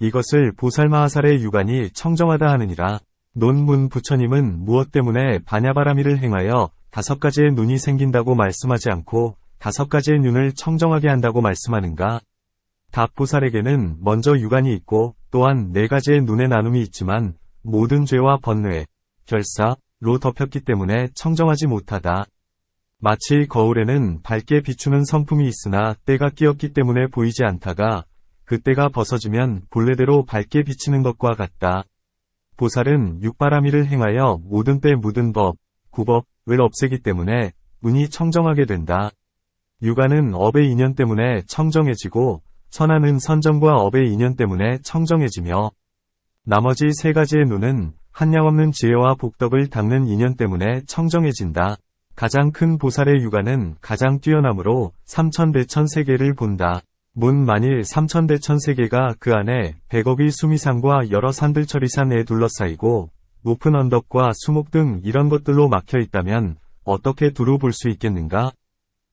이것을 보살마하살의 유관이 청정하다 하느니라. 논문 부처님은 무엇 때문에 반야바라미를 행하여 5가지의 눈이 생긴다고 말씀하지 않고 5가지의 눈을 청정하게 한다고 말씀하는가? 답보살에게는 먼저 유관이 있고 또한 4가지의 눈의 나눔이 있지만 모든 죄와 번뇌, 결사로 덮였기 때문에 청정하지 못하다. 마치 거울에는 밝게 비추는 선풍이 있으나 때가 끼었기 때문에 보이지 않다가 그 때가 벗어지면 본래대로 밝게 비치는 것과 같다. 보살은 육바라미를 행하여 모든 때 묻은 법, 구법을 없애기 때문에 운이 청정하게 된다. 유관은 업의 인연 때문에 청정해지고 천하는 선정과 업의 인연 때문에 청정해지며 나머지 3가지의 눈은 한량없는 지혜와 복덕을 닦는 인연 때문에 청정해진다. 가장 큰 보살의 유관은 가장 뛰어남으로 삼천대천세계를 본다. 문 만일 삼천대천세계가 그 안에 100억의 수미산과 여러 산들처리산에 둘러싸이고 높은 언덕과 수목 등 이런 것들로 막혀 있다면 어떻게 두루 볼 수 있겠는가?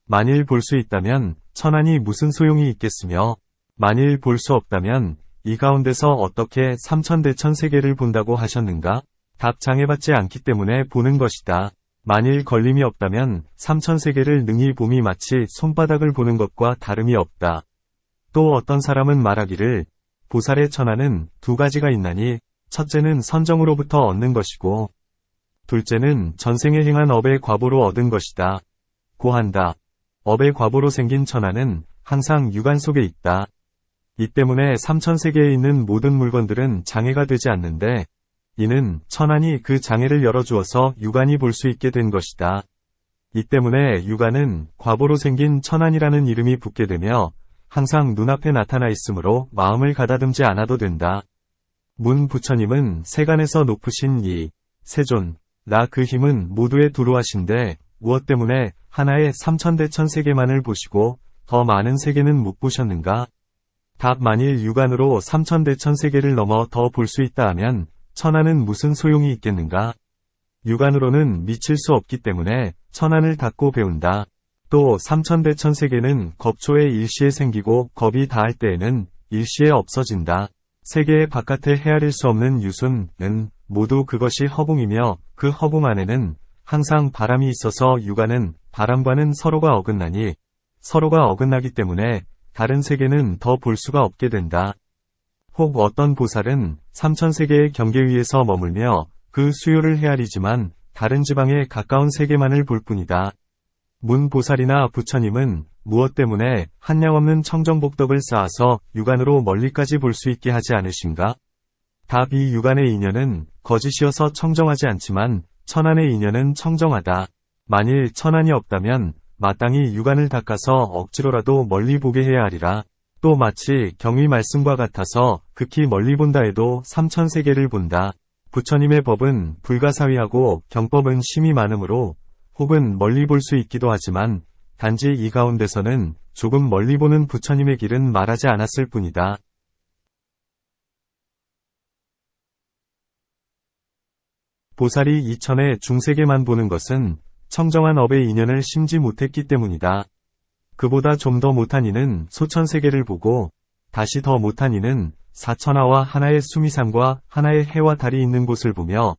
만일 볼 수 있다면 천안이 무슨 소용이 있겠으며 만일 볼 수 없다면 이 가운데서 어떻게 삼천대천세계를 본다고 하셨는가? 답 장애받지 않기 때문에 보는 것이다. 만일 걸림이 없다면 삼천세계를 능히 봄이 마치 손바닥을 보는 것과 다름이 없다. 또 어떤 사람은 말하기를 보살의 천하는 2가지가 있나니 첫째는 선정으로부터 얻는 것이고 둘째는 전생에 행한 업의 과보로 얻은 것이다. 고한다. 업의 과보로 생긴 천하는 항상 유관 속에 있다. 이 때문에 삼천세계에 있는 모든 물건들은 장애가 되지 않는데 이는 천안이 그 장애를 열어주어서 유관이 볼 수 있게 된 것이다. 이 때문에 유관은 과보로 생긴 천안이라는 이름이 붙게 되며 항상 눈앞에 나타나 있으므로 마음을 가다듬지 않아도 된다. 문 부처님은 세간에서 높으신 이 세존, 나 그 힘은 모두의 두루하신데 무엇 때문에 하나의 삼천대천세계만을 보시고 더 많은 세계는 못 보셨는가? 답 만일 유관으로 삼천대천세계를 넘어 더 볼 수 있다 하면 천안은 무슨 소용이 있겠는가? 유관으로는 미칠 수 없기 때문에 천안을 닫고 배운다. 또 삼천대천세계는 겁초에 일시에 생기고 겁이 다할 때에는 일시에 없어진다. 세계의 바깥에 헤아릴 수 없는 유순은 모두 그것이 허공이며 그 허공 안에는 항상 바람이 있어서 유관은 바람과는 서로가 어긋나니 서로가 어긋나기 때문에 다른 세계는 더 볼 수가 없게 된다. 혹 어떤 보살은 삼천세계의 경계 위에서 머물며 그 수요를 헤아리지만 다른 지방에 가까운 세계만을 볼 뿐이다. 문 보살이나 부처님은 무엇 때문에 한량없는 청정복덕을 쌓아서 육안으로 멀리까지 볼 수 있게 하지 않으신가? 답. 이 육안의 인연은 거짓이어서 청정하지 않지만 천안의 인연은 청정하다. 만일 천안이 없다면 마땅히 육안을 닦아서 억지로라도 멀리 보게 해야 하리라. 또 마치 경의 말씀과 같아서 극히 멀리 본다 해도 삼천세계를 본다. 부처님의 법은 불가사의하고 경법은 심이 많으므로 혹은 멀리 볼 수 있기도 하지만 단지 이 가운데서는 조금 멀리 보는 부처님의 길은 말하지 않았을 뿐이다. 보살이 이천의 중세계만 보는 것은 청정한 업의 인연을 심지 못했기 때문이다. 그보다 좀 더 못한 이는 소천세계를 보고 다시 더 못한 이는 사천하와 하나의 수미산과 하나의 해와 달이 있는 곳을 보며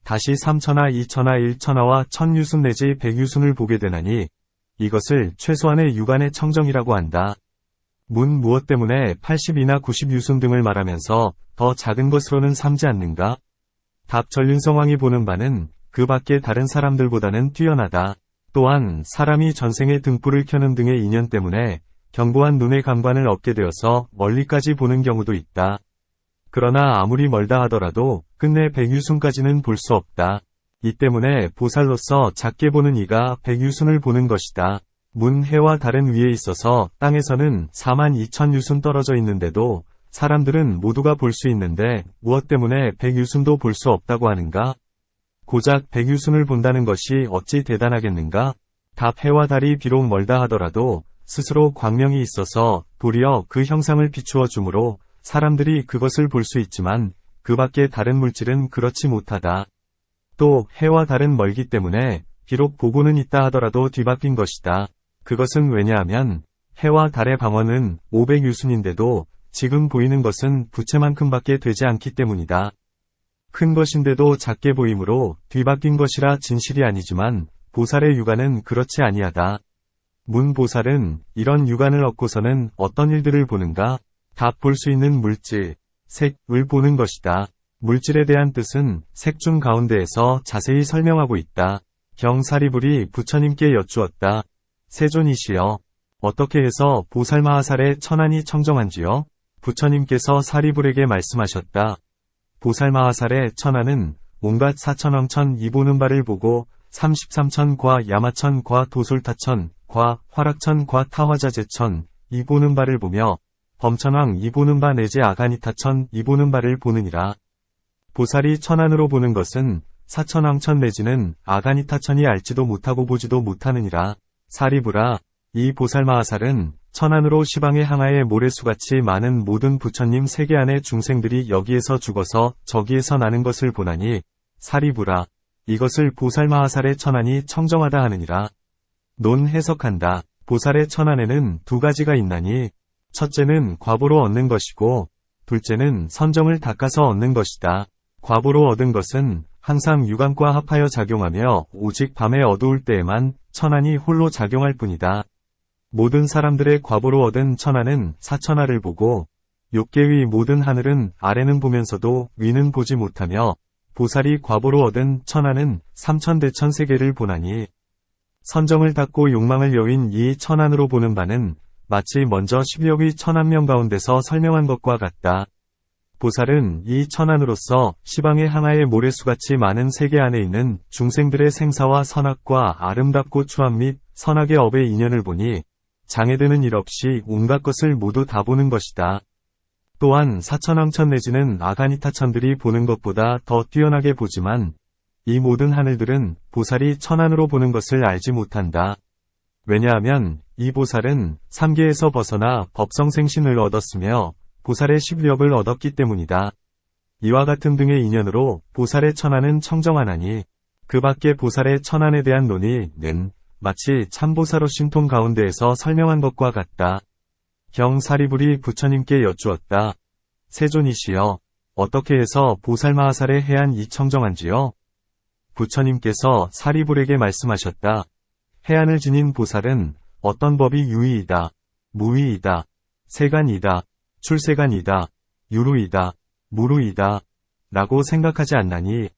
다시 삼천하, 이천하, 일천하와 천유순 내지 백유순을 보게 되나니 이것을 최소한의 육안의 청정이라고 한다. 문 무엇 때문에 80이나 90유순 등을 말하면서 더 작은 것으로는 삼지 않는가? 답. 전륜성왕이 보는 바는 그 밖의 다른 사람들보다는 뛰어나다. 또한 사람이 전생에 등불을 켜는 등의 인연 때문에 견고한 눈의 감관을 얻게 되어서 멀리까지 보는 경우도 있다. 그러나 아무리 멀다 하더라도 끝내 백유순까지는 볼 수 없다. 이 때문에 보살로서 작게 보는 이가 백유순을 보는 것이다. 문 해와 달은 위에 있어서 땅에서는 42,000유순 떨어져 있는데도 사람들은 모두가 볼 수 있는데 무엇 때문에 백유순도 볼 수 없다고 하는가? 고작 백유순을 본다는 것이 어찌 대단하겠는가? 답. 해와 달이 비록 멀다 하더라도 스스로 광명이 있어서 도리어 그 형상을 비추어 주므로 사람들이 그것을 볼 수 있지만 그 밖의 다른 물질은 그렇지 못하다. 또 해와 달은 멀기 때문에 비록 보고는 있다 하더라도 뒤바뀐 것이다. 그것은 왜냐하면 해와 달의 방언은 500유순인데도 지금 보이는 것은 부채만큼밖에 되지 않기 때문이다. 큰 것인데도 작게 보이므로 뒤바뀐 것이라 진실이 아니지만 보살의 육안은 그렇지 아니하다. 문 보살은 이런 육안을 얻고서는 어떤 일들을 보는가? 답. 볼 수 있는 물질, 색을 보는 것이다. 물질에 대한 뜻은 색중 가운데에서 자세히 설명하고 있다. 경사리불이 부처님께 여쭈었다. 세존이시여, 어떻게 해서 보살마하살의 천안이 청정한지요? 부처님께서 사리불에게 말씀하셨다. 보살마하살의 천안은 온갖 사천왕천 이보는 바를 보고 33천과 야마천과 도솔타천과 화락천과 타화자재천 이보는 바를 보며 범천왕 이보는 바 내지 아가니타천 이보는 바를 보느니라. 보살이 천안으로 보는 것은 사천왕천 내지는 아가니타천이 알지도 못하고 보지도 못하느니라. 사리불아, 이 보살마하살은 천안으로 시방의 항아의 모래수같이 많은 모든 부처님 세계 안의 중생들이 여기에서 죽어서 저기에서 나는 것을 보나니 사리불아, 이것을 보살마하살의 천안이 청정하다 하느니라. 논 해석한다. 보살의 천안에는 두 가지가 있나니 첫째는 과보로 얻는 것이고 둘째는 선정을 닦아서 얻는 것이다. 과보로 얻은 것은 항상 육안과 합하여 작용하며 오직 밤에 어두울 때에만 천안이 홀로 작용할 뿐이다. 모든 사람들의 과보로 얻은 천안은 사천하를 보고 욕계 위 모든 하늘은 아래는 보면서도 위는 보지 못하며 보살이 과보로 얻은 천안은 삼천대천 세계를 보나니 선정을 닦고 욕망을 여윈 이 천안으로 보는 바는 마치 먼저 10여위 천안명 가운데서 설명한 것과 같다. 보살은 이 천안으로서 시방의 항아의 모래수같이 많은 세계 안에 있는 중생들의 생사와 선악과 아름답고 추함 및 선악의 업의 인연을 보니 장애되는 일 없이 온갖 것을 모두 다 보는 것이다. 또한 사천왕천 내지는 아가니타천들이 보는 것보다 더 뛰어나게 보지만 이 모든 하늘들은 보살이 천안으로 보는 것을 알지 못한다. 왜냐하면 이 보살은 삼계에서 벗어나 법성생신을 얻었으며 보살의 십력을 얻었기 때문이다. 이와 같은 등의 인연으로 보살의 천안은 청정하나니 그 밖에 보살의 천안에 대한 논의는 마치 참보사로 신통 가운데에서 설명한 것과 같다. 경사리불이 부처님께 여쭈었다. 세존이시여, 어떻게 해서 보살마하살의 해안 이 청정한지요? 부처님께서 사리불에게 말씀하셨다. 해안을 지닌 보살은 어떤 법이 유의이다, 무의이다, 세간이다, 출세간이다, 유루이다, 무루이다 라고 생각하지 않나니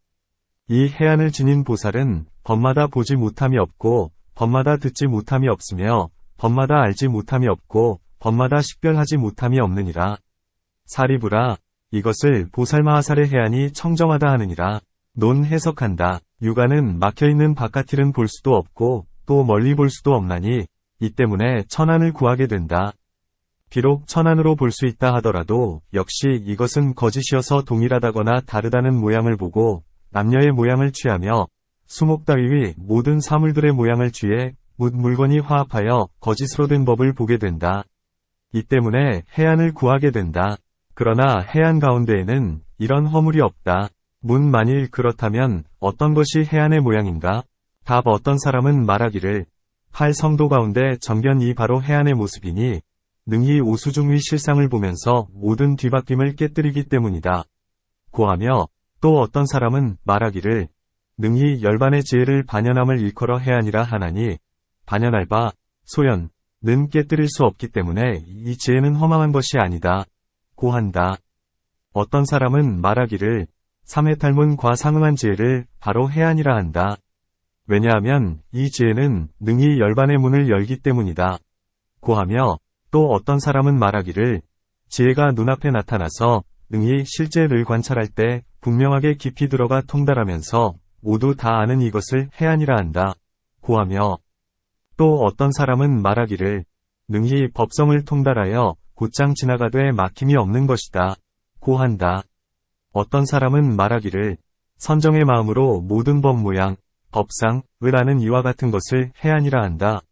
이 해안을 지닌 보살은 법마다 보지 못함이 없고 법마다 듣지 못함이 없으며 법마다 알지 못함이 없고 법마다 식별하지 못함이 없느니라. 사리부라 이것을 보살마하살의 해안이 청정하다 하느니라. 논 해석한다. 육안은 막혀있는 바깥일은 볼 수도 없고 또 멀리 볼 수도 없나니 이 때문에 천안을 구하게 된다. 비록 천안으로 볼 수 있다 하더라도 역시 이것은 거짓이어서 동일하다거나 다르다는 모양을 보고 남녀의 모양을 취하며 수목 따위의 모든 사물들의 모양을 취해 묻 물건이 화합하여 거짓으로 된 법을 보게 된다. 이 때문에 해안을 구하게 된다. 그러나 해안 가운데에는 이런 허물이 없다. 문 만일 그렇다면 어떤 것이 해안의 모양인가? 답 어떤 사람은 말하기를 팔 성도 가운데 정견이 바로 해안의 모습이니 능히 오수중의 실상을 보면서 모든 뒤바뀜을 깨뜨리기 때문이다. 고하며 또 어떤 사람은 말하기를 능히 열반의 지혜를 반연함을 일컬어 해안이라 하나니 반연할 바 소연 는 깨뜨릴 수 없기 때문에 이 지혜는 허망한 것이 아니다. 고한다. 어떤 사람은 말하기를 삼해탈문과 상응한 지혜를 바로 해안이라 한다. 왜냐하면 이 지혜는 능히 열반의 문을 열기 때문이다. 고하며 또 어떤 사람은 말하기를 지혜가 눈앞에 나타나서 능히 실제를 관찰할 때 분명하게 깊이 들어가 통달하면서 모두 다 아는 이것을 해안이라 한다. 고하며 또 어떤 사람은 말하기를 능히 법성을 통달하여 곧장 지나가되 막힘이 없는 것이다. 고한다. 어떤 사람은 말하기를 선정의 마음으로 모든 법 모양, 법상을 아는 이와 같은 것을 해안이라 한다.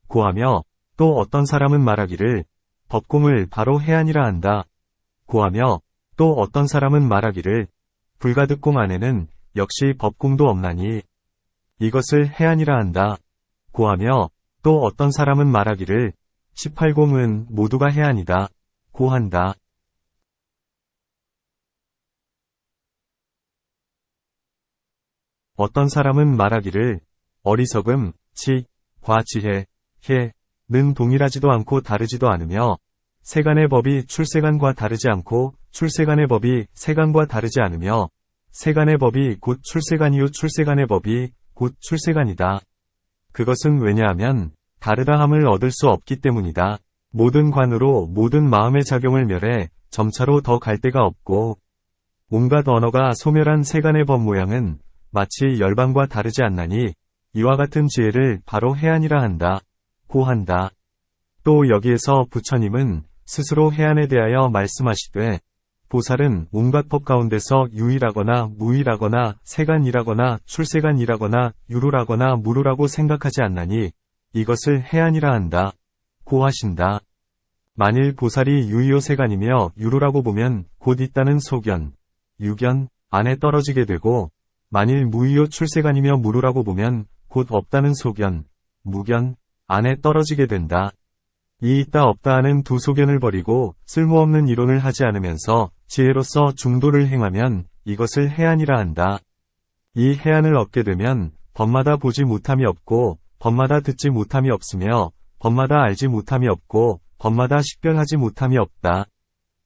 고하며 또 어떤 사람은 말하기를 법공을 바로 해안이라 한다. 고하며 또 어떤 사람은 말하기를 불가득공 안에는 역시 법공도 없나니 이것을 해안이라 한다. 고하며 또 어떤 사람은 말하기를 18공은 모두가 해안이다. 고한다. 어떤 사람은 말하기를 어리석음, 치, 과 지혜, 는 동일하지도 않고 다르지도 않으며 세간의 법이 출세간과 다르지 않고 출세간의 법이 세간과 다르지 않으며 세간의 법이 곧 출세간이요 출세간의 법이 곧 출세간이다. 그것은 왜냐하면 다르다함을 얻을 수 없기 때문이다. 모든 관으로 모든 마음의 작용을 멸해 점차로 더 갈 데가 없고 온갖 언어가 소멸한 세간의 법 모양은 마치 열반과 다르지 않나니 이와 같은 지혜를 바로 해안이라 한다. 고한다. 또 여기에서 부처님은 스스로 해안에 대하여 말씀하시되 보살은 온갖 법 가운데서 유일하거나 무일하거나 세간이라거나 출세간이라거나 유루라거나 무루라고 생각하지 않나니 이것을 해안이라 한다. 고하신다. 만일 보살이 유이요 세간이며 유루라고 보면 곧 있다는 소견, 유견 안에 떨어지게 되고 만일 무이요 출세간이며 무루라고 보면 곧 없다는 소견, 무견 안에 떨어지게 된다. 이 있다 없다 하는 두 소견을 버리고 쓸모없는 이론을 하지 않으면서 지혜로서 중도를 행하면 이것을 해안이라 한다. 이 해안을 얻게 되면 법마다 보지 못함이 없고 법마다 듣지 못함이 없으며 법마다 알지 못함이 없고 법마다 식별하지 못함이 없다.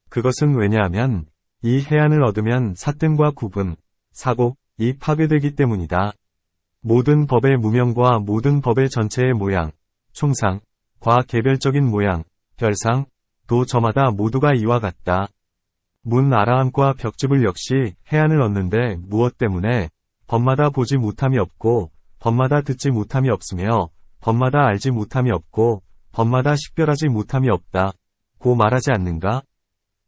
그것은 왜냐하면 이 해안을 얻으면 사뜸과 구분, 사곡이 파괴되기 때문이다. 모든 법의 무명과 모든 법의 전체의 모양, 총상, 과 개별적인 모양, 별상, 도 저마다 모두가 이와 같다. 문 아라함과 벽집을 역시 해안을 얻는데 무엇 때문에 법마다 보지 못함이 없고 법마다 듣지 못함이 없으며 법마다 알지 못함이 없고 법마다 식별하지 못함이 없다. 고 말하지 않는가?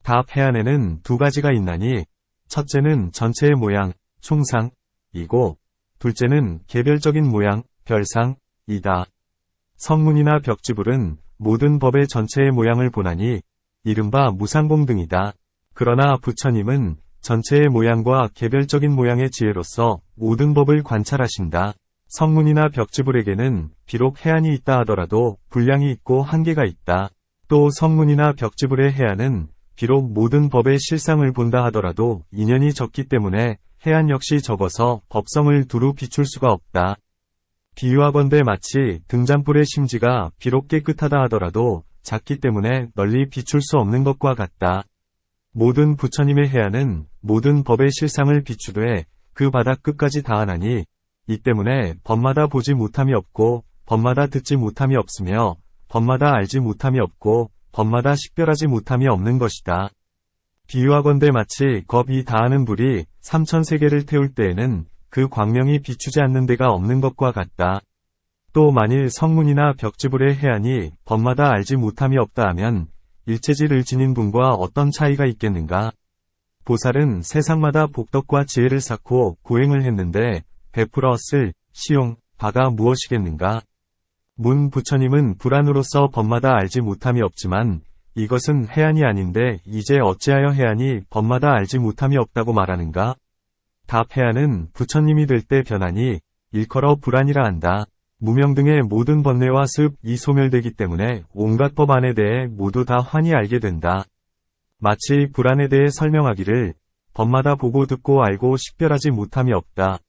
답 해안에는 두 가지가 있나니 첫째는 전체의 모양, 총상이고 둘째는 개별적인 모양, 별상이다. 성문이나 벽지불은 모든 법의 전체의 모양을 보나니 이른바 무상공 등이다. 그러나 부처님은 전체의 모양과 개별적인 모양의 지혜로서 모든 법을 관찰하신다. 성문이나 벽지불에게는 비록 해안이 있다 하더라도 분량이 있고 한계가 있다. 또 성문이나 벽지불의 해안은 비록 모든 법의 실상을 본다 하더라도 인연이 적기 때문에 해안 역시 적어서 법성을 두루 비출 수가 없다. 비유하건대 마치 등잔불의 심지가 비록 깨끗하다 하더라도 작기 때문에 널리 비출 수 없는 것과 같다. 모든 부처님의 해안은 모든 법의 실상을 비추되 그 바닥 끝까지 다하나니 이 때문에 법마다 보지 못함이 없고 법마다 듣지 못함이 없으며 법마다 알지 못함이 없고 법마다 식별하지 못함이 없는 것이다. 비유하건대 마치 겁이 다하는 불이 삼천세계를 태울 때에는 그 광명이 비추지 않는 데가 없는 것과 같다. 또 만일 성문이나 벽지불의 해안이 법마다 알지 못함이 없다 하면 일체질을 지닌 분과 어떤 차이가 있겠는가? 보살은 세상마다 복덕과 지혜를 쌓고 고행을 했는데 베풀어 쓸 시용 바가 무엇이겠는가? 문 부처님은 불안으로서 법마다 알지 못함이 없지만 이것은 해안이 아닌데 이제 어찌하여 해안이 법마다 알지 못함이 없다고 말하는가? 답 해안은 부처님이 될 때 변하니 일컬어 불안이라 한다. 무명 등의 모든 번뇌와 습이 소멸되기 때문에 온갖 법 안에 대해 모두 다 환히 알게 된다. 마치 불안에 대해 설명하기를 법마다 보고 듣고 알고 식별하지 못함이 없다.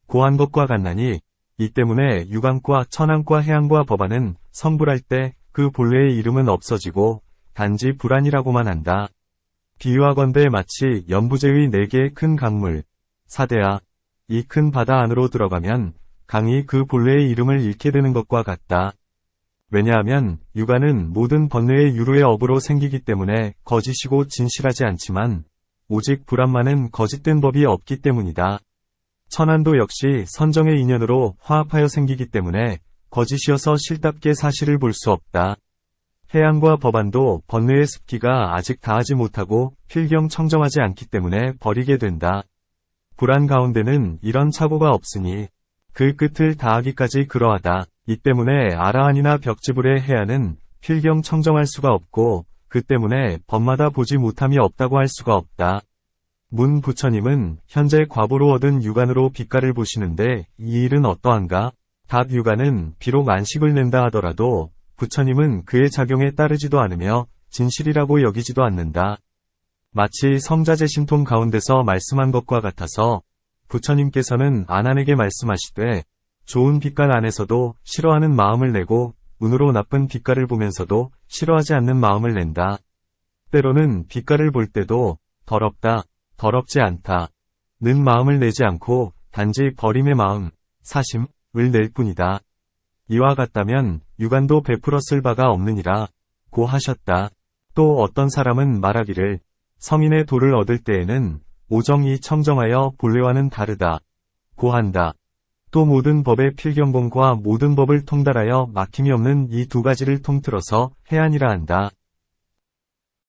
고한 것과 같나니 이 때문에 유광과 천황과 해안과 법안은 성불할 때 그 본래의 이름은 없어지고 단지 불안이라고만 한다. 비유하건대 마치 연부제의 4개의 큰 강물, 사대야, 이 큰 바다 안으로 들어가면 강이 그 본래의 이름을 잃게 되는 것과 같다. 왜냐하면 유가는 모든 번뇌의 유로의 업으로 생기기 때문에 거짓이고 진실하지 않지만 오직 불안만은 거짓된 법이 없기 때문이다. 천안도 역시 선정의 인연으로 화합하여 생기기 때문에 거짓이어서 실답게 사실을 볼 수 없다. 해안과 법안도 번뇌의 습기가 아직 다하지 못하고 필경 청정하지 않기 때문에 버리게 된다. 불안 가운데는 이런 착오가 없으니 그 끝을 다하기까지 그러하다. 이 때문에 아라한이나 벽지불의 해안은 필경 청정할 수가 없고 그 때문에 법마다 보지 못함이 없다고 할 수가 없다. 문 부처님은 현재 과보로 얻은 유관으로 빛깔을 보시는데 이 일은 어떠한가? 답 유관은 비록 안식을 낸다 하더라도 부처님은 그의 작용에 따르지도 않으며 진실이라고 여기지도 않는다. 마치 성자재신통 가운데서 말씀한 것과 같아서 부처님께서는 아난에게 말씀하시되 좋은 빛깔 안에서도 싫어하는 마음을 내고 운으로 나쁜 빛깔을 보면서도 싫어하지 않는 마음을 낸다. 때로는 빛깔을 볼 때도 더럽다, 더럽지 않다 는 마음을 내지 않고 단지 버림의 마음, 사심을 낼 뿐이다. 이와 같다면 유관도 베풀었을 바가 없느니라 고 하셨다. 또 어떤 사람은 말하기를 성인의 도를 얻을 때에는 오정이 청정하여 본래와는 다르다 고 한다. 또 모든 법의 필경본과 모든 법을 통달하여 막힘이 없는 이 두 가지를 통틀어서 해안이라 한다.